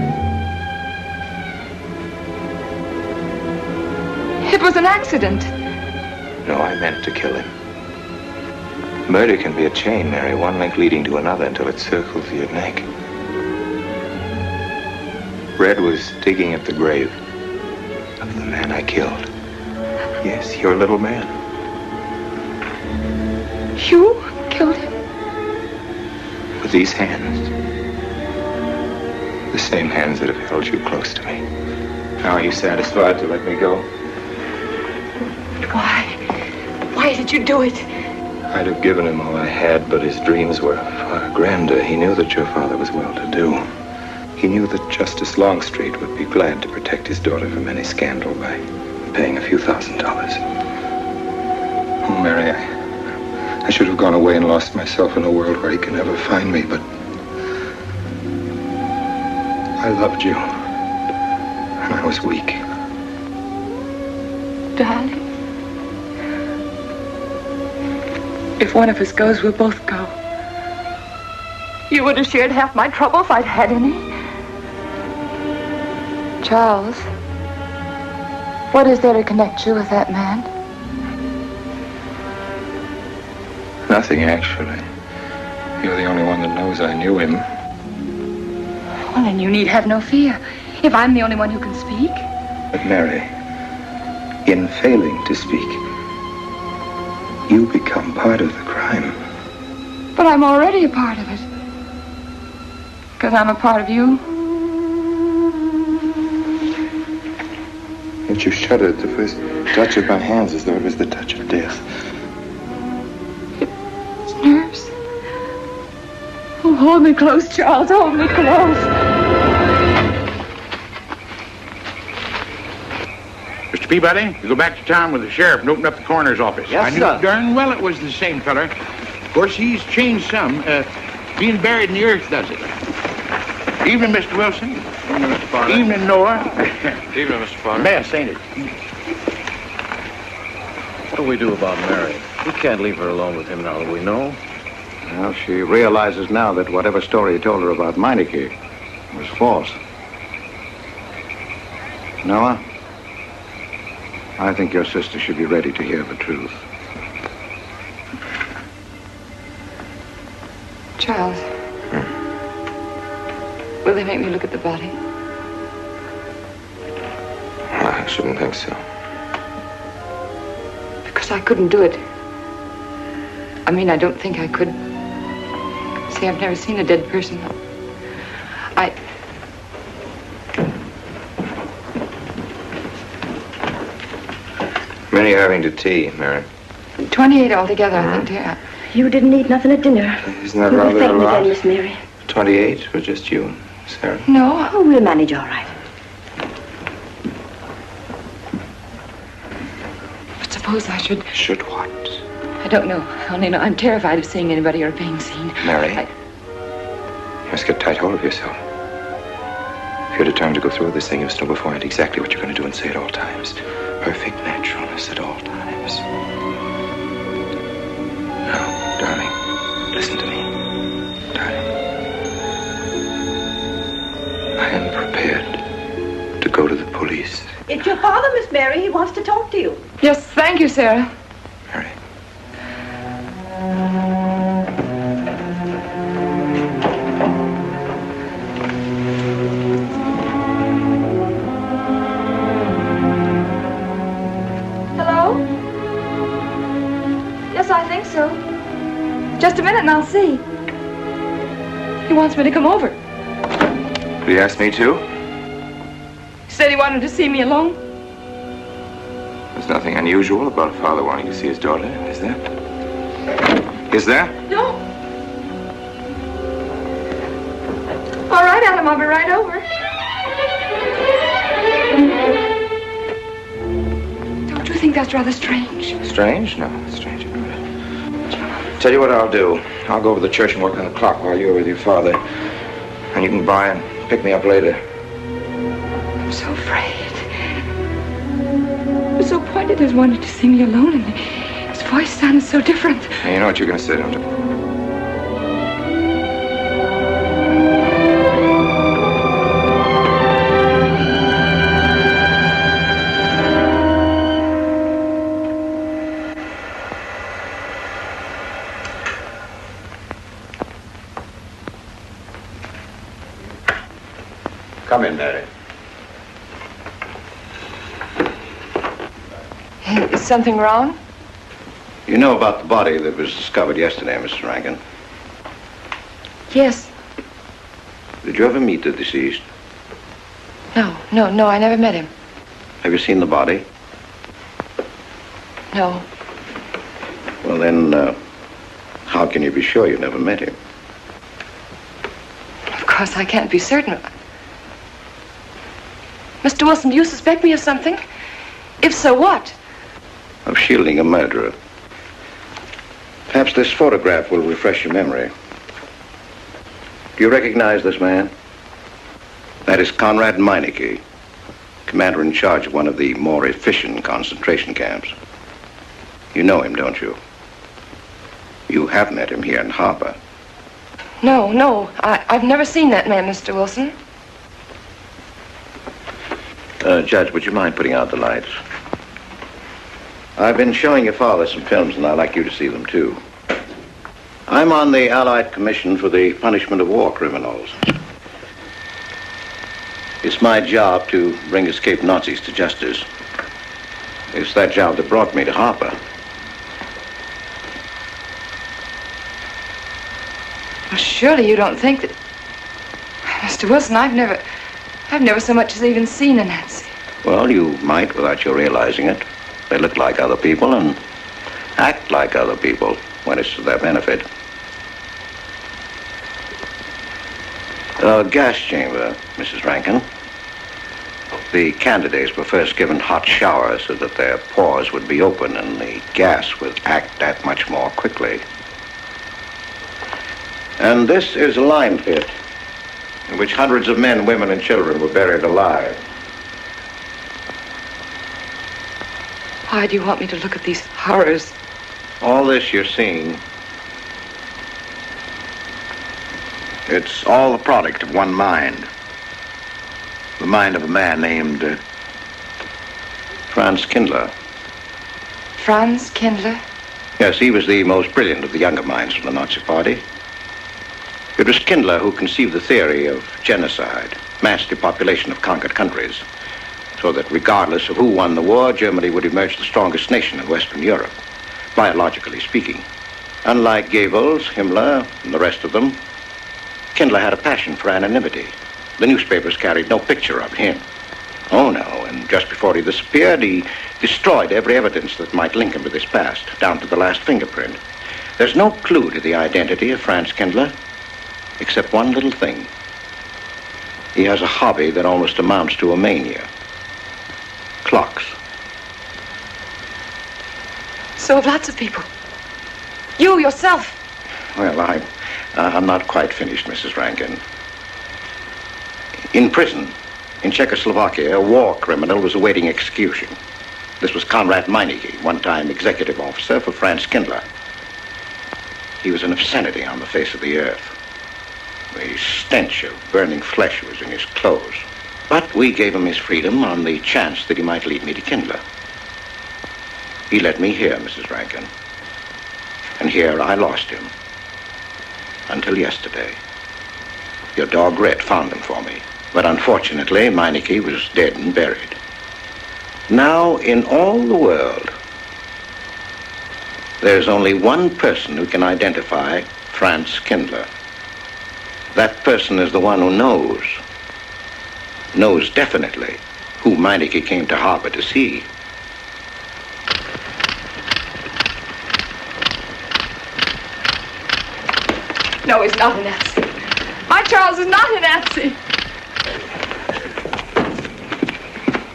It was an accident. No, I meant to kill him. Murder can be a chain, Mary, one link leading to another until it circles your neck. Red was digging at the grave of the man I killed. Yes, your little man. You killed him? With these hands. The same hands that have held you close to me. Now are you satisfied to let me go? Why? Why did you do it? I'd have given him all I had, but his dreams were far grander. He knew that your father was well-to-do. He knew that Justice Longstreet would be glad to protect his daughter from any scandal by paying a few $1,000. Oh, Mary, I should have gone away and lost myself in a world where he can never find me, but I loved you, and I was weak. Darling, if one of us goes, we'll both go. You would have shared half my trouble if I'd had any. Charles, what is there to connect you with that man? Nothing, actually. You're the only one that knows I knew him. Well, then you need have no fear. If I'm the only one who can speak. But Mary, in failing to speak, you become part of the crime. But I'm already a part of it. Because I'm a part of you. Yet you shuddered at the first touch of my hands as though it was the touch of death. It's nerves. Oh, hold me close, Charles. Hold me close. Mr. Peabody, you go back to town with the sheriff and open up the coroner's office. Yes, I knew sir. darn well it was the same feller. Of course, he's changed some. Being buried in the earth does it. Evening, Mr. Wilson. Evening, Mr. Potter. Evening, Noah. Evening, Mr. Potter. Mess, ain't it? What do we do about Mary? We can't leave her alone with him now that we know. Well, she realizes now that whatever story he told her about Meineke was false. Noah, I think your sister should be ready to hear the truth. Charles. Will they make me look at the body? I shouldn't think so. Because I couldn't do it. I mean, I don't think I could. See, I've never seen a dead person. Many are having to tea, Mary. 28 altogether, I think, dear. You didn't eat nothing at dinner. Isn't that You'll rather be a fainting lot? again, Miss Mary. 28 for just you and Sarah? No. Oh, we'll manage all right. But suppose I should... Should what? I don't know. I only know I'm terrified of seeing anybody or being seen. Mary, you must get tight hold of yourself. If you're determined to go through with this thing, you must know beforehand exactly what you're going to do and say at all times. Perfect naturalness at all times. Now, darling, listen to me. Darling. I am prepared to go to the police. It's your father, Miss Mary. He wants to talk to you. Yes, thank you, Sarah. Mary. Hello? Yes, I think so. Just a minute and I'll see. He wants me to come over. Did he ask me to? He said he wanted to see me alone. There's nothing unusual about a father wanting to see his daughter, is there? Is there? No. All right, Adam, I'll be right over. Don't you think that's rather strange? Strange? No, it's strange. Tell you what I'll do. I'll go over to the church and work on the clock while you're with your father. And you can buy and pick me up later. I'm so afraid. He was so pointed as wanted to see me alone, and his voice sounded so different. Hey, you know what you're going to say, don't you? Come in, Mary. Is something wrong? You know about the body that was discovered yesterday, Mr. Rankin? Yes. Did you ever meet the deceased? No, I never met him. Have you seen the body? No. Well, then, how can you be sure you never met him? Of course, I can't be certain. Mr. Wilson, do you suspect me of something? If so, what? Of shielding a murderer. Perhaps this photograph will refresh your memory. Do you recognize this man? That is Conrad Meineke, commander in charge of one of the more efficient concentration camps. You know him, don't you? You have met him here in Harper. No. I've never seen that man, Mr. Wilson. Judge, would you mind putting out the lights? I've been showing your father some films, and I'd like you to see them, too. I'm on the Allied Commission for the Punishment of War Criminals. It's my job to bring escaped Nazis to justice. It's that job that brought me to Harper. Well, surely you don't think that... Mr. Wilson, I've never so much as even seen a Nazi. Well, you might without your realizing it. They look like other people and act like other people when it's to their benefit. A gas chamber, Mrs. Rankin. The candidates were first given hot showers so that their pores would be open and the gas would act that much more quickly. And this is a lime pit in which hundreds of men, women, and children were buried alive. Why do you want me to look at these horrors? All this you're seeing, it's all the product of one mind. The mind of a man named Franz Kindler. Franz Kindler? Yes, he was the most brilliant of the younger minds of the Nazi Party. It was Kindler who conceived the theory of genocide, mass depopulation of conquered countries, so that regardless of who won the war, Germany would emerge the strongest nation in Western Europe, biologically speaking. Unlike Goebbels, Himmler, and the rest of them, Kindler had a passion for anonymity. The newspapers carried no picture of him. Oh, no, and just before he disappeared, he destroyed every evidence that might link him to this past, down to the last fingerprint. There's no clue to the identity of Franz Kindler, except one little thing. He has a hobby that almost amounts to a mania. Clocks. So have lots of people. You yourself. Well, I'm not quite finished, Mrs. Rankin. In prison, in Czechoslovakia, a war criminal was awaiting execution. This was Conrad Meineke, one-time executive officer for Franz Kindler. He was an obscenity on the face of the earth. The stench of burning flesh was in his clothes. But we gave him his freedom on the chance that he might lead me to Kindler. He led me here, Mrs. Rankin. And here I lost him. Until yesterday. Your dog Red found him for me. But unfortunately, Meineke was dead and buried. Now, in all the world, there's only one person who can identify Franz Kindler. That person is the one who knows definitely who Meineke came to Harper to see. No, he's not a Nazi. My Charles is not a Nazi.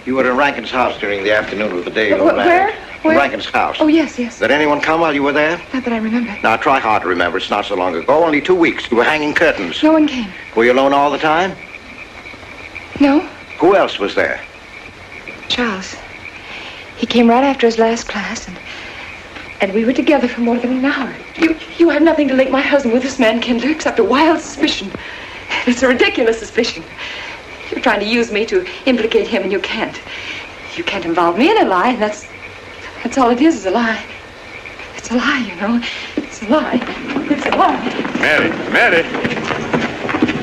You were in Rankin's house during the afternoon of the day you were married. Where? In Rankin's house. Oh, yes. Did anyone come while you were there? Not that I remember. Now, try hard to remember. It's not so long ago. Only 2 weeks. You were hanging curtains. No one came. Were you alone all the time? No. Who else was there? Charles. He came right after his last class, and we were together for more than an hour. You have nothing to link my husband with this man, Kindler, except a wild suspicion. It's a ridiculous suspicion. You're trying to use me to implicate him, and you can't. You can't involve me in a lie, and that's all it is a lie. It's a lie, you know. It's a lie. It's a lie. Mary!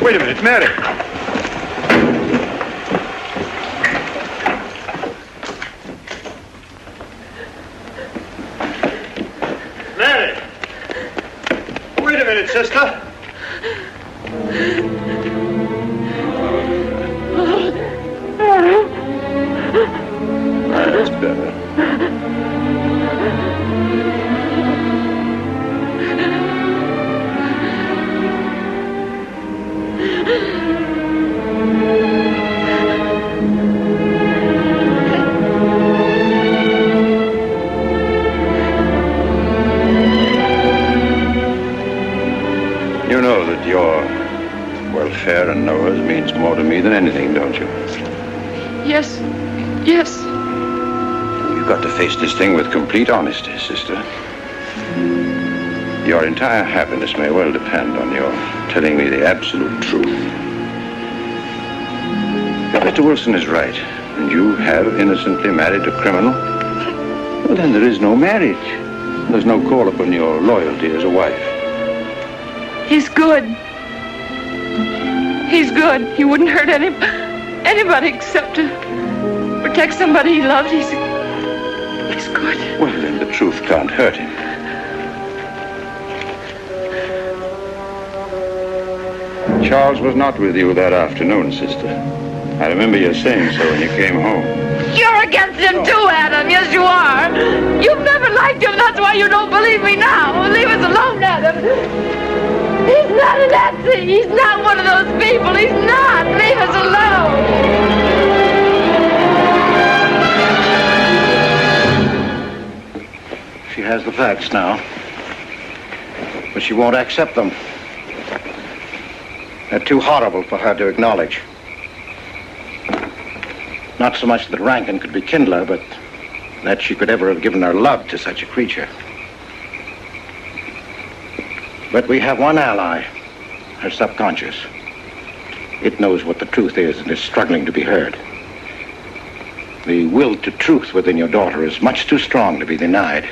Wait a minute, Mary! Mary! Wait a minute, sister! That's better. affair and Noah's means more to me than anything, don't you? Yes. Yes. You've got to face this thing with complete honesty, sister. Your entire happiness may well depend on your telling me the absolute truth. If Mr. Wilson is right, and you have innocently married a criminal, well, then there is no marriage. There's no call upon your loyalty as a wife. He's good. He's good. He wouldn't hurt anybody except to protect somebody he loved. He's good. Well, then the truth can't hurt him. Charles was not with you that afternoon, sister. I remember you saying so when you came home. You're against him too, Adam. Yes, you are. You've never liked him. That's why you don't believe me now. Leave us alone, Adam. He's not a Nazi. He's not one of those people. He's not. Leave us alone. She has the facts now, but she won't accept them. They're too horrible for her to acknowledge. Not so much that Rankin could be Kindler, but that she could ever have given her love to such a creature. But we have one ally, her subconscious. It knows what the truth is and is struggling to be heard. The will to truth within your daughter is much too strong to be denied.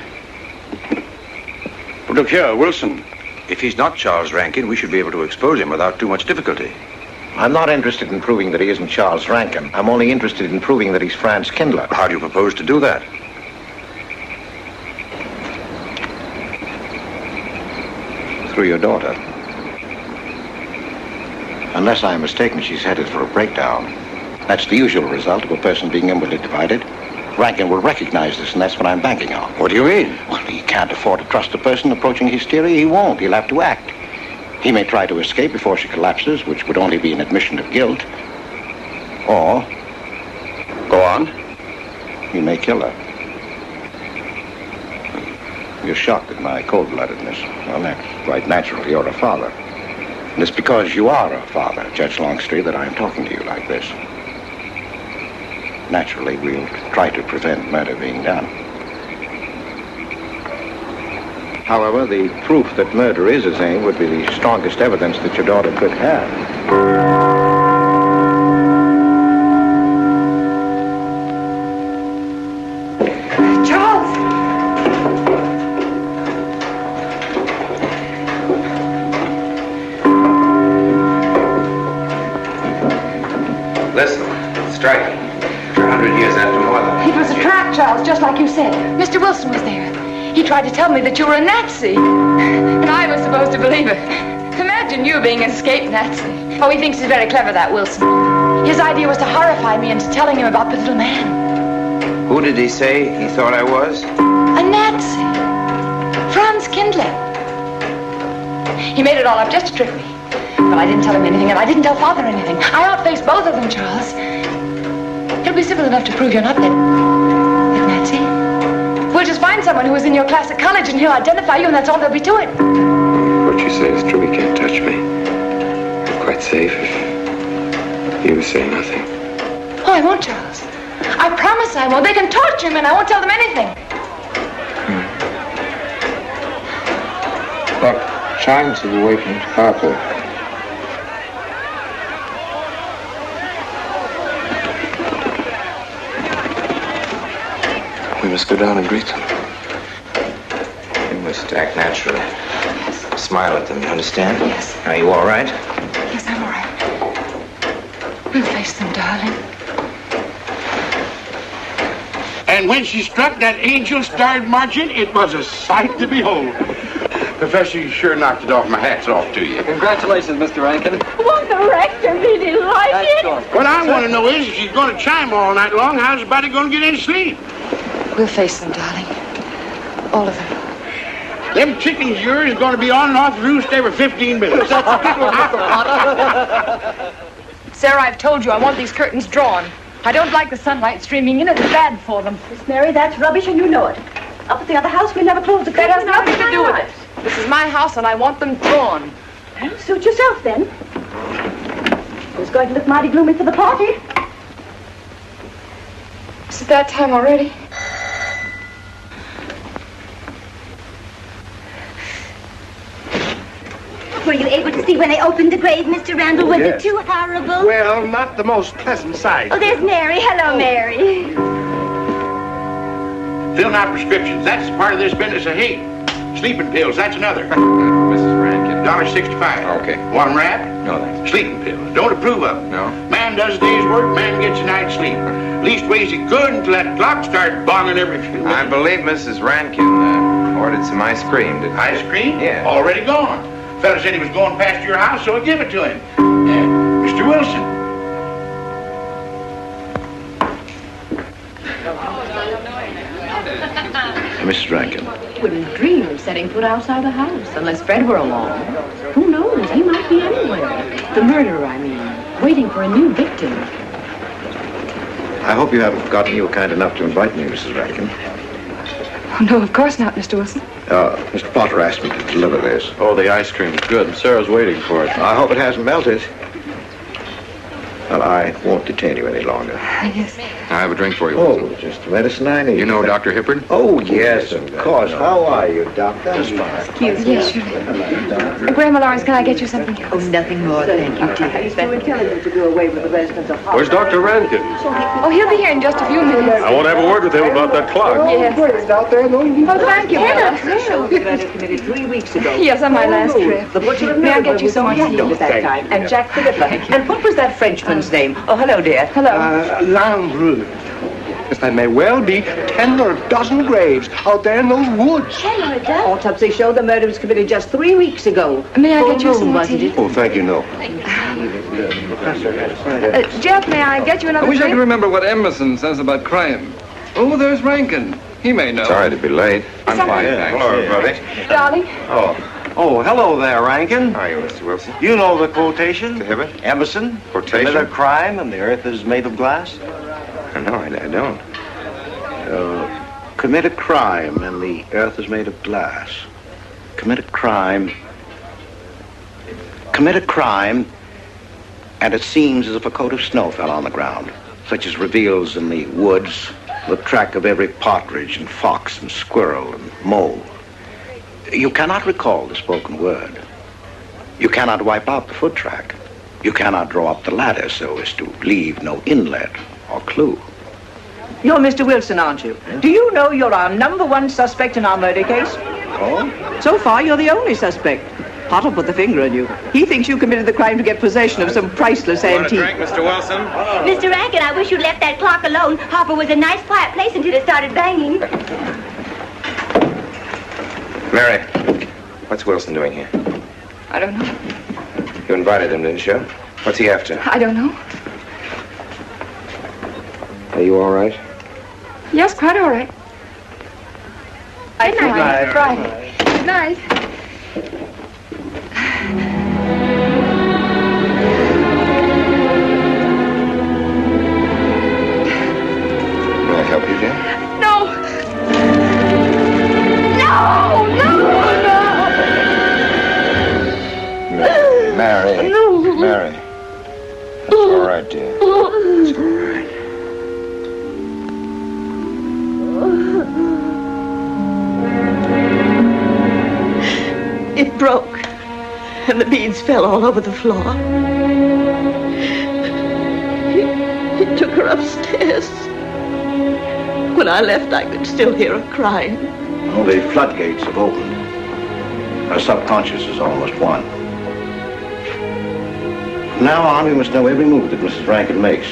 Well, look here, Wilson. If he's not Charles Rankin, we should be able to expose him without too much difficulty. I'm not interested in proving that he isn't Charles Rankin. I'm only interested in proving that he's Franz Kindler. How do you propose to do that? Through your daughter. Unless I am mistaken, she's headed for a breakdown. That's the usual result of a person being inwardly divided. Rankin will recognize this, and that's what I'm banking on. What do you mean? Well, he can't afford to trust a person approaching hysteria. He won't. He'll have to act. He may try to escape before she collapses, which would only be an admission of guilt. Or... Go on. He may kill her. You're shocked at my cold-bloodedness. Well, that's quite natural. You're a father. And it's because you are a father, Judge Longstreet, that I'm talking to you like this. Naturally, we'll try to prevent murder being done. However, the proof that murder is his aim would be the strongest evidence that your daughter could have. Charles! Listen, striking. 100 years after more than... It was a trap, Charles, just like you said. Mr. Wilson was there. He tried to tell me that you were a Nazi. And I was supposed to believe it. Imagine you being an escaped Nazi. Oh, he thinks he's very clever, that Wilson. His idea was to horrify me into telling him about the little man. Who did he say he thought I was? A Nazi. Franz Kindler. He made it all up just to trick me. But I didn't tell him anything, and I didn't tell Father anything. I outfaced both of them, Charles. He'll be civil enough to prove you're not that Nazi. We'll just find someone who was in your class at college, and he'll identify you, and that's all there'll be to it. What you say is true. He can't touch me. I'm quite safe if you say nothing. Oh, I won't, Charles. I promise I won't. They can torture him, and I won't tell them anything. Look, chimes have awakened Harper. We must go down and greet them. You must act naturally. Smile at them, you understand? Yes. Are you all right? Yes, I'm all right. We'll face them, darling. And when she struck that angel-starred margin, it was a sight to behold. Professor, you sure knocked it off. My hat's off to you. Congratulations, Mr. Rankin. Won't the rector be delighted? What I want to know is, if she's going to chime all night long, how's the body going to get any sleep? We'll face them, darling. All of them. Them chickens of yours are going to be on and off the roost every 15 minutes. Sarah, I've told you I want these curtains drawn. I don't like the sunlight streaming in. It's bad for them. Miss Mary, that's rubbish and you know it. Up at the other house, we never close the That curtains. has nothing to do with it. This is my house and I want them drawn. Well, suit yourself then. It's going to look mighty gloomy for the party. Is it that time already? Were you able to see when they opened the grave, Mr. Randall? Was Yes. it too horrible? Well, not the most pleasant sight. Oh, there's Mary. Hello, Mary. Filling out prescriptions. That's part of this business I hate. Sleeping pills. That's another. Mrs. Rankin. $1.65. Okay. One wrap. No, thanks. Sleeping pills. Don't approve of them. No. Man does a day's work, man gets a night's sleep. Leastways he could until that clock started bonging every few minutes. I believe Mrs. Rankin ordered some ice cream. Ice cream? Yeah. Already gone. Fella said he was going past your house, so I give it to him. Mr. Wilson. Mrs. Rankin. Wouldn't dream of setting foot outside the house unless Fred were along. Who knows? He might be anywhere. The murderer, I mean, waiting for a new victim. I hope you haven't forgotten you were kind enough to invite me, Mrs. Rankin. Oh, no, of course not, Mr. Wilson. Mr. Potter asked me to deliver this. Oh, the ice cream's good. Sarah's waiting for it. I hope it hasn't melted. Well, I won't detain you any longer. Yes. I have a drink for you. Oh, just the medicine I need. You know Dr. Hippard? Oh, yes, of course. How are you, Doctor? Excuse me. Yes, sure. Grandma Lawrence, can I get you something else? Oh, nothing more, thank you, dear. He's too intelligent to go away with the residents of Where's Dr. Rankin? Oh, he'll be here in just a few minutes. I want to have a word with him about that clock. Yes. Out there, no, you Oh, thank you, Mother. committed 3 weeks ago. Yes, on my last trip. The butcher May I get you some more at that time. And Jack the Ripper. And what was that Frenchman's name? Oh, hello, dear. Hello. Landru. There may well be 10 or a dozen graves out there in those woods. Autopsy showed the murder was committed just 3 weeks ago. May I Full get you some moon, more wasn't tea? it? Oh, thank you, no. Jeff, may I get you another I wish I drink? could remember what Emerson says about crime. Oh, there's Rankin. He may know. Sorry to be late. I'm fine, thanks. Hello, everybody. Darling. Oh, hello there, Rankin. How are you, Mr. Wilson? You know the quotation? To Hibbert? Emerson. Quotation? Commit a crime and the earth is made of glass. No, I don't. Commit a crime and the earth is made of glass. Commit a crime. Commit a crime and it seems as if a coat of snow fell on the ground, such as reveals in the woods the track of every partridge and fox and squirrel and mole. You cannot recall the spoken word. You cannot wipe out the foot track. You cannot draw up the ladder so as to leave no inlet or clue. You're Mr. Wilson, aren't you? Do you know you're our #1 suspect in our murder case? Oh? So far, you're the only suspect. Potter put the finger on you. He thinks you committed the crime to get possession of some priceless antique. Mr. Wilson? Mr. Rankin, I wish you'd left that clock alone. Harper was a nice, quiet place until it started banging. Mary, what's Wilson doing here? I don't know. You invited him, didn't you? What's he after? I don't know. Are you all right? Yes, quite all right. Good night. Friday. Good night. May I help you, dear? No! No! No! Mary. No. Mary. It's all right, dear. It's all right. It broke, and the beads fell all over the floor. He took her upstairs. When I left, I could still hear her crying. Oh, the floodgates have opened. Her subconscious is almost won. From now on, we must know every move that Mrs. Rankin makes.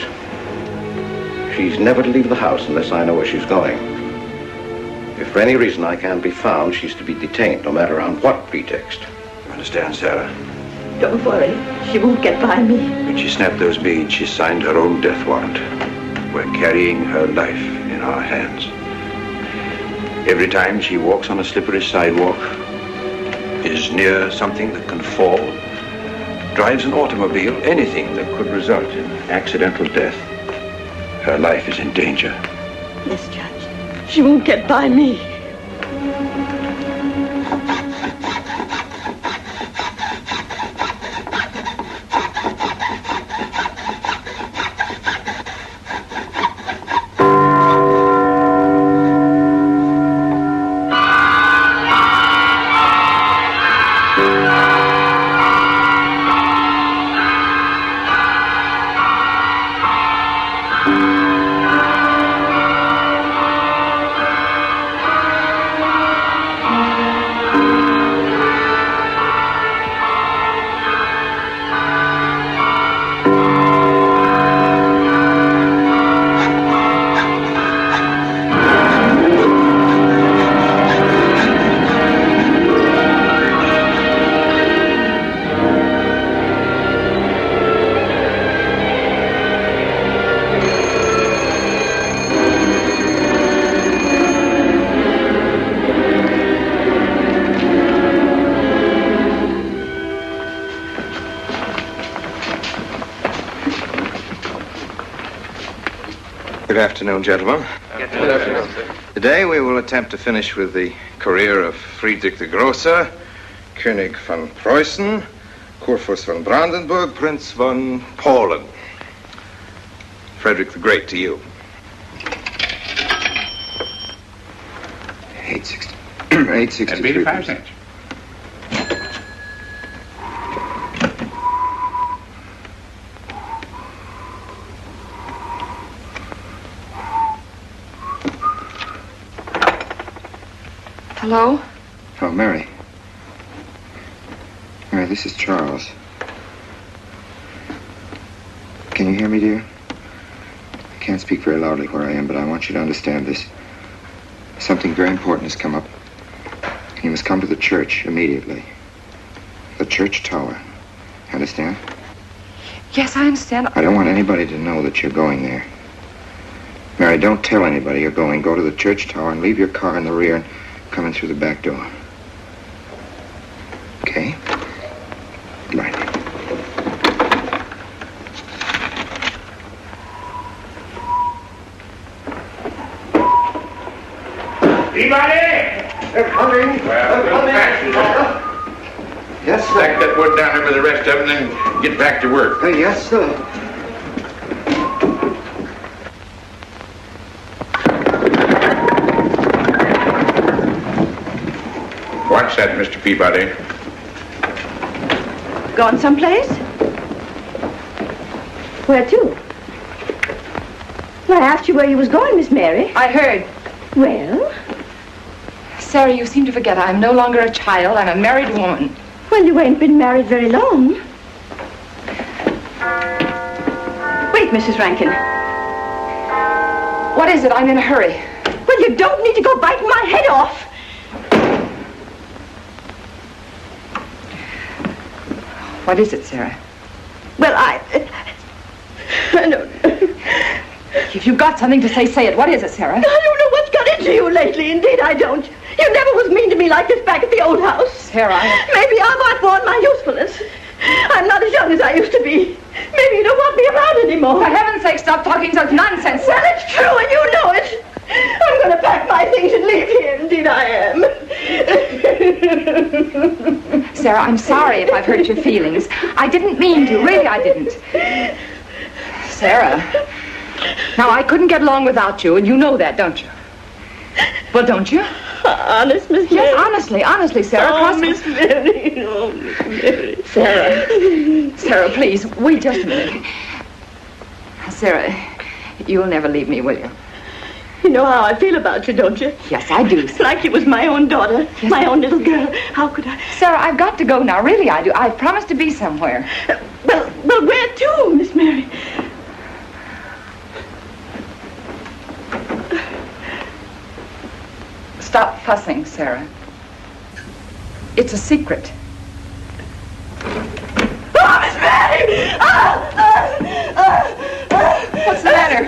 She's never to leave the house unless I know where she's going. If for any reason I can't be found, she's to be detained, no matter on what pretext. You understand, Sarah? Don't worry, she won't get by me. When she snapped those beads, she signed her own death warrant. We're carrying her life in our hands. Every time she walks on a slippery sidewalk, is near something that can fall, drives an automobile, anything that could result in accidental death, her life is in danger. Yes, Judge. She won't get by me. Good afternoon, gentlemen. Good afternoon, sir. Today we will attempt to finish with the career of Friedrich the Grosser, König von Preußen, Kurfürst von Brandenburg, Prince von Polen. Frederick the Great to you. 863. That'd be 85 cents. Hello? Oh, Mary. Mary, this is Charles. Can you hear me, dear? I can't speak very loudly where I am, but I want you to understand this. Something very important has come up. You must come to the church immediately. The church tower. Understand? Yes, I understand. I don't want anybody to know that you're going there. Mary, don't tell anybody you're going. Go to the church tower and leave your car in the rear and come in through the back door. Okay? Right. Anybody? They're coming. Well, They're coming. Yes, sir. Stack that wood down there with the rest of them and then get back to work. Yes, sir. What's that, Mr. Peabody? Gone someplace? Where to? Well, I asked you where you was going, Miss Mary. I heard. Well? Sarah, you seem to forget I'm no longer a child. I'm a married woman. Well, you ain't been married very long. Wait, Mrs. Rankin. What is it? I'm in a hurry. Well, you don't need to go biting my head off. What is it, Sarah? Well, I don't... If you've got something to say, say it. What is it, Sarah? I don't know what's got into you lately. Indeed, I don't. You never was mean to me like this back at the old house. Sarah, Maybe I'm outworn my usefulness. I'm not as young as I used to be. Maybe you don't want me around anymore. For heaven's sake, stop talking such nonsense. Well, it's true, and you know it. I'm going to pack my things and leave here. Indeed, I am. Sarah, I'm sorry if I've hurt your feelings. I didn't mean to. Really, I didn't. Sarah. Now, I couldn't get along without you, and you know that, don't you? Well, don't you? Honest, Miss Mary? Yes, honestly, Sarah. Oh, Miss Mary. Oh, Miss Mary. Sarah, please, wait just a minute. Sarah, you'll never leave me, will you? You know how I feel about you, don't you? Yes, I do. Like you was my own daughter, my own little girl. How could I? Sarah, I've got to go now. Really, I do. I've promised to be somewhere. Well, where to, Miss Mary? Stop fussing, Sarah. It's a secret. Oh, Miss Mary! What's the matter?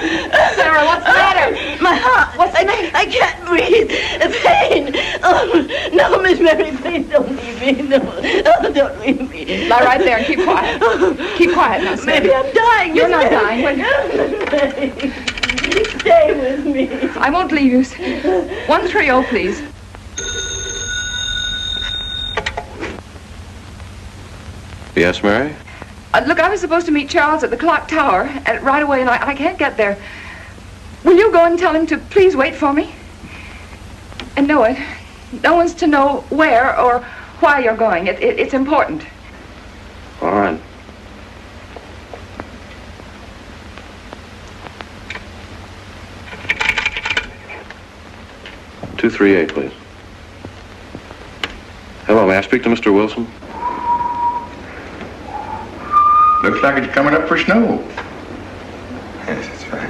Sarah, what's the matter? My heart. What's the matter? I can't breathe. Pain. Oh, no, Miss Mary, please don't leave me. No, don't leave me. Lie right there and keep quiet. Keep quiet now, Sarah. Maybe I'm dying. You're Miss not Mary. dying. Well, Stay with me. I won't leave you. 130, please. Yes, Mary? Look, I was supposed to meet Charles at the clock tower right away, and I can't get there. Will you go and tell him to please wait for me? And no one's to know where or why you're going. It's important. All right. "238, please. Hello, may I speak to Mr. Wilson? Looks like it's coming up for snow. Yes, that's right.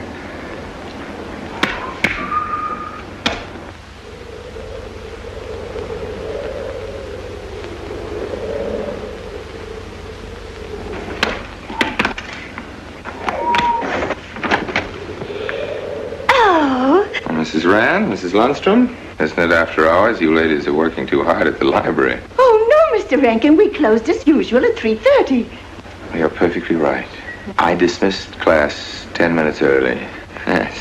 Mrs. Rand, Mrs. Lundstrom, isn't it after hours? You ladies are working too hard at the library. Oh, no, Mr. Rankin. We closed as usual at 3:30. You're perfectly right. I dismissed class 10 minutes early. Yes.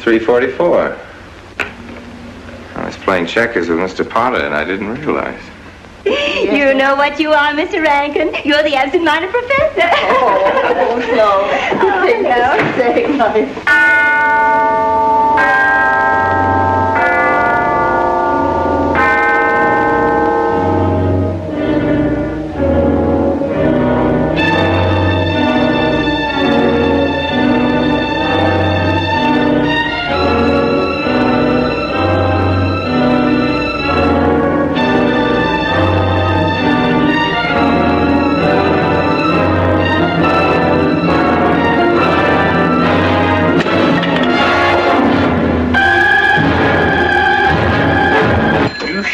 344. I was playing checkers with Mr. Potter, and I didn't realize. You know what you are, Mr. Rankin? You're the absent-minded professor. Oh, no. Oh, no. Say,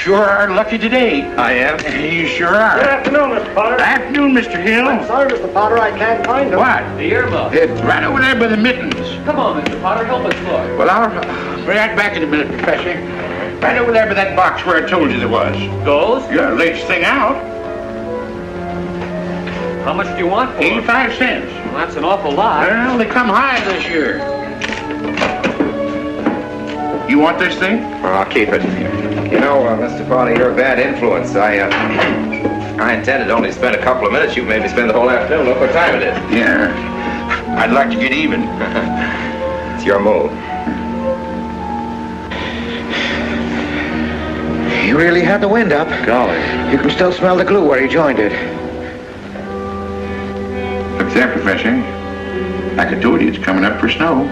Sure are lucky today. I am. You sure are. Good afternoon, Mr. Potter. Afternoon, Mr. Hill. I'm sorry, Mr. Potter, I can't find him. What? The earmuff. It's right over there by the mittens. Come on, Mr. Potter, help us look. Well, I'll be right back in a minute, Professor. Right over there by that box where I told you there was. Goes? Yeah, latest thing out. How much do you want for 85 cents. Well, that's an awful lot. Well, they come high this year. You want this thing? Well, I'll keep it. You know, Mr. Potter, you're a bad influence. I intended only to spend a couple of minutes. You made me spend the whole afternoon. Look what time it is. Yeah. I'd like to get even. It's your move. You really had the wind up. Golly. You can still smell the glue where you joined it. Look there, Professor. Like I told you, it's coming up for snow.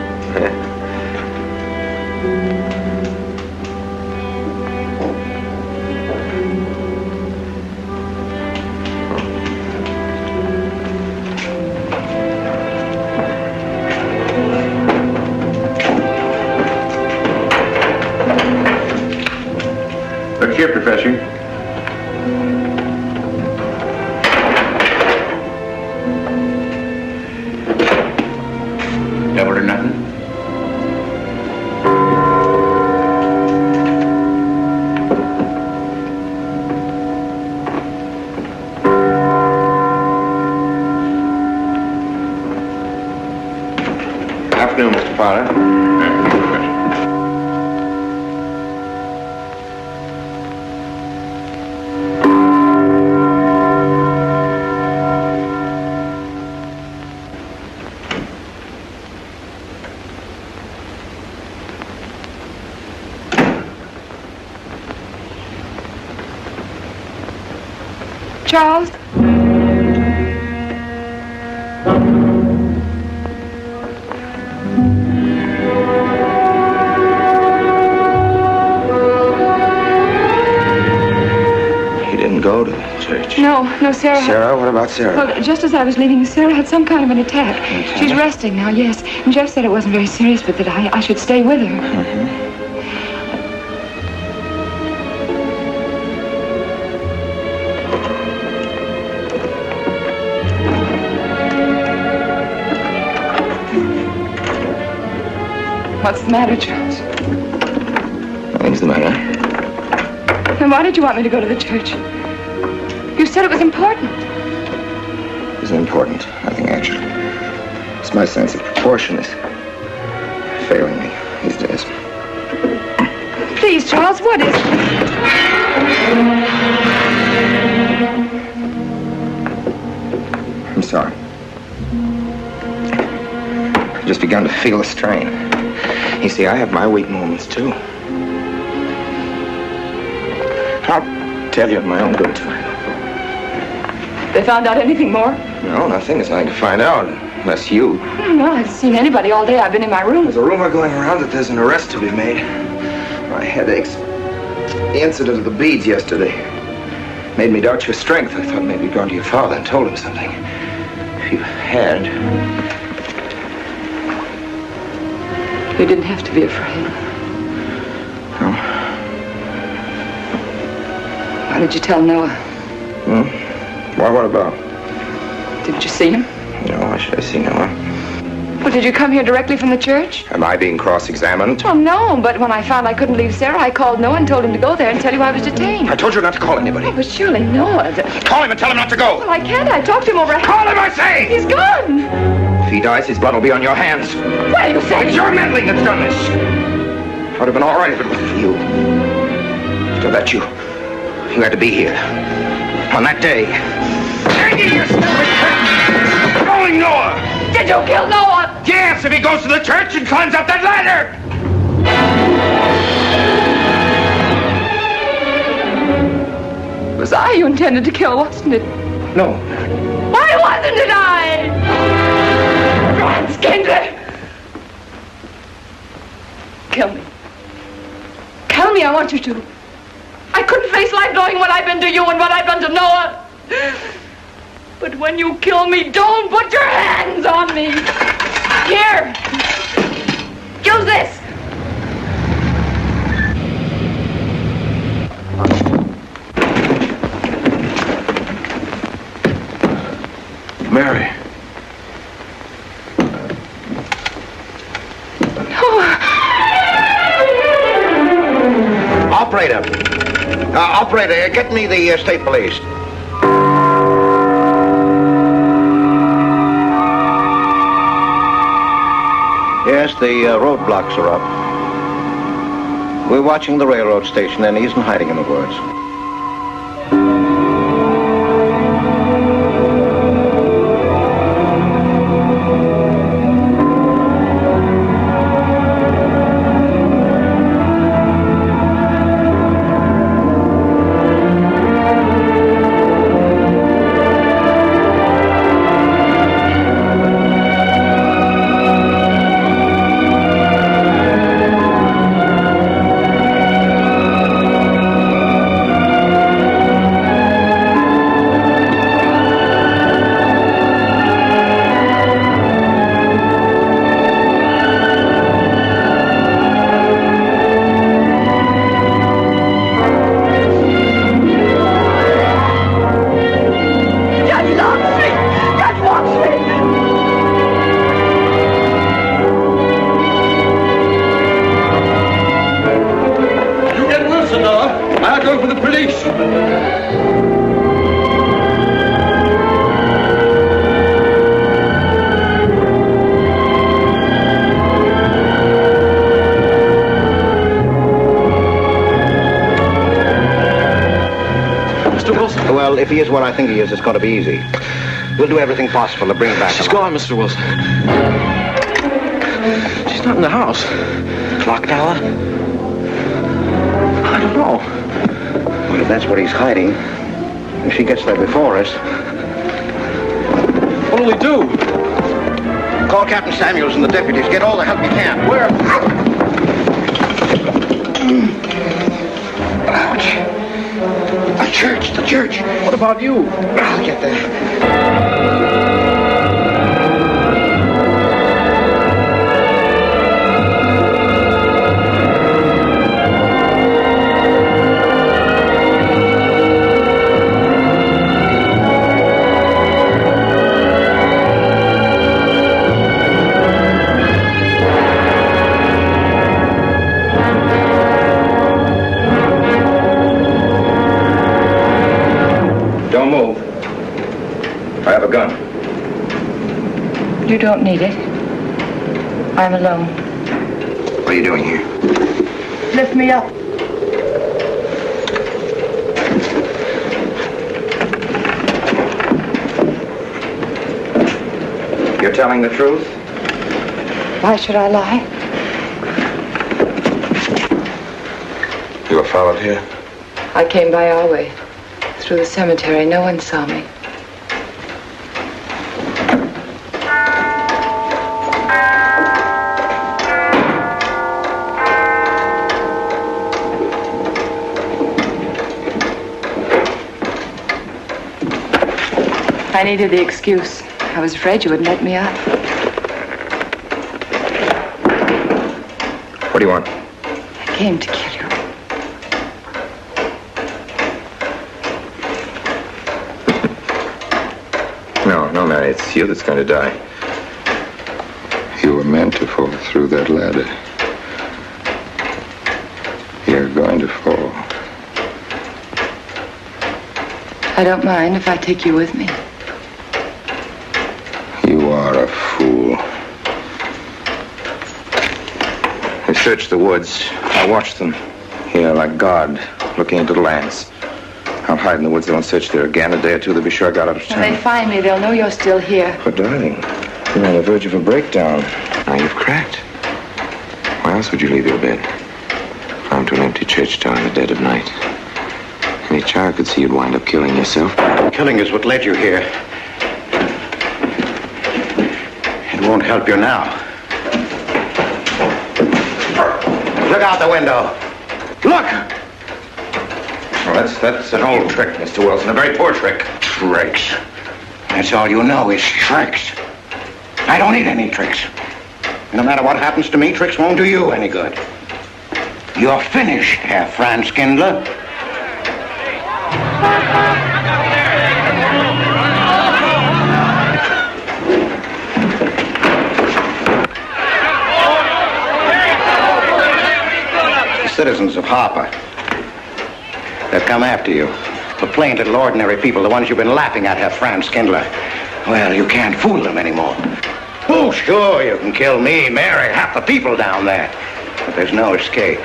Look here, Professor. Double or nothing? Afternoon, Mr. Potter. Charles? He didn't go to the church. No, Sarah. Sarah? What about Sarah? Well, just as I was leaving, Sarah had some kind of an attack. She's resting now, yes. And Jeff said it wasn't very serious, but that I should stay with her. Mm-hmm. What's the matter, Charles? Nothing's the matter. Then why did you want me to go to the church? You said it was important. It was important. Nothing actually. It's my sense of proportion is failing me these days. Please, Charles, what is it? I'm sorry. I've just begun to feel the strain. You see, I have my weak moments, too. I'll tell you in my own good time. They found out anything more? No, nothing. There's nothing to find out, unless you. No, I haven't seen anybody all day. I've been in my room. There's a rumor going around that there's an arrest to be made. My head aches. The incident of the beads yesterday made me doubt your strength. I thought maybe you'd gone to your father and told him something. If you had... You didn't have to be afraid. No? Why did you tell Noah? Why, what about? Didn't you see him? No, why should I see Noah? Well, did you come here directly from the church? Am I being cross-examined? Well, no, but when I found I couldn't leave Sarah, I called Noah and told him to go there and tell you I was detained. I told you not to call anybody. Oh, but surely Noah... Call him and tell him not to go! Well, I can't. I talked to him over... Call him, I say! He's gone! If he dies, his blood will be on your hands. What are you saying? It's your meddling that's done this. It would have been all right if it wasn't for you. So that you had to be here. On that day. Rolling Noah! Did you kill Noah? Yes, if he goes to the church and climbs up that ladder! It was I you intended to kill, wasn't it? No. Why wasn't it I? Franz Kindler! Kill me. Kill me, I want you to. I couldn't face life knowing what I've been to you and what I've done to Noah. But when you kill me, don't put your hands on me. Here. Use this. Mary. Operator, get me the state police. Yes, the roadblocks are up. We're watching the railroad station, and he isn't hiding in the woods. Well, if he is what I think he is, it's going to be easy. We'll do everything possible to bring him back. She's gone, Mr. Wilson. She's not in the house. Clock tower? I don't know. Well, if that's what he's hiding, if she gets there before us... What'll we do? Call Captain Samuels and the deputies. Get all the help you can. Where? Ouch. The church. What about you? I'll get there. Don't move. I have a gun. You don't need it. I'm alone. What are you doing here? Lift me up. You're telling the truth? Why should I lie? You were followed here? I came by our way. Through the cemetery. No one saw me. I needed the excuse. I was afraid you wouldn't let me up. What do you want? I came to kill you. No, Mary, it's you that's going to die. You were meant to fall through that ladder. You're going to fall. I don't mind if I take you with me. You are a fool. They searched the woods. I watched them. Here, like God, looking into the lands. I'll hide in the woods. They won't search there again. A day or two, they'll be sure I got out of When town. they find me, they'll know you're still here. But, darling, you're on the verge of a breakdown. Now you've cracked. Why else would you leave your bed? Climb to an empty church tower in the dead of night. Any child could see you'd wind up killing yourself. Killing is what led you here. It won't help you now. Look out the window. Look! Well, that's an old trick, Mr. Wilson. A very poor trick. Tricks. That's all you know is tricks. I don't need any tricks. No matter what happens to me, tricks won't do you any good. You're finished, Herr Franz Kindler. The citizens of Harper, they've come after you. The plain little ordinary people, the ones you've been laughing at, Herr Franz Kindler. Well, you can't fool them anymore. Oh, sure, you can kill me, Mary, half the people down there. But there's no escape.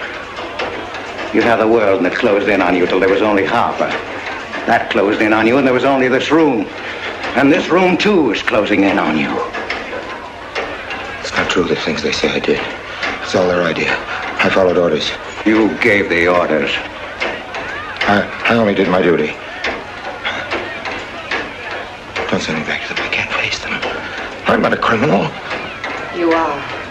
You have the world, and it closed in on you till there was only Harper. That closed in on you, and there was only this room. And this room, too, is closing in on you. It's not true, the things they say I did. It's all their idea. I followed orders. You gave the orders. I only did my duty. Don't send me back to them. I can't face them. I'm not a criminal. You are.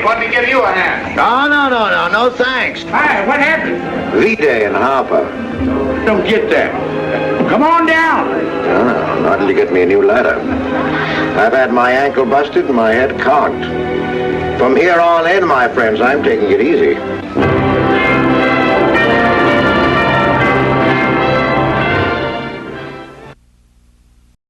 Let me give you a hand. No, thanks. Hi, what happened? V-Day in Harper. Don't get that. Come on down. No, not till you get me a new ladder. I've had my ankle busted and my head conked. From here on in, my friends, I'm taking it easy.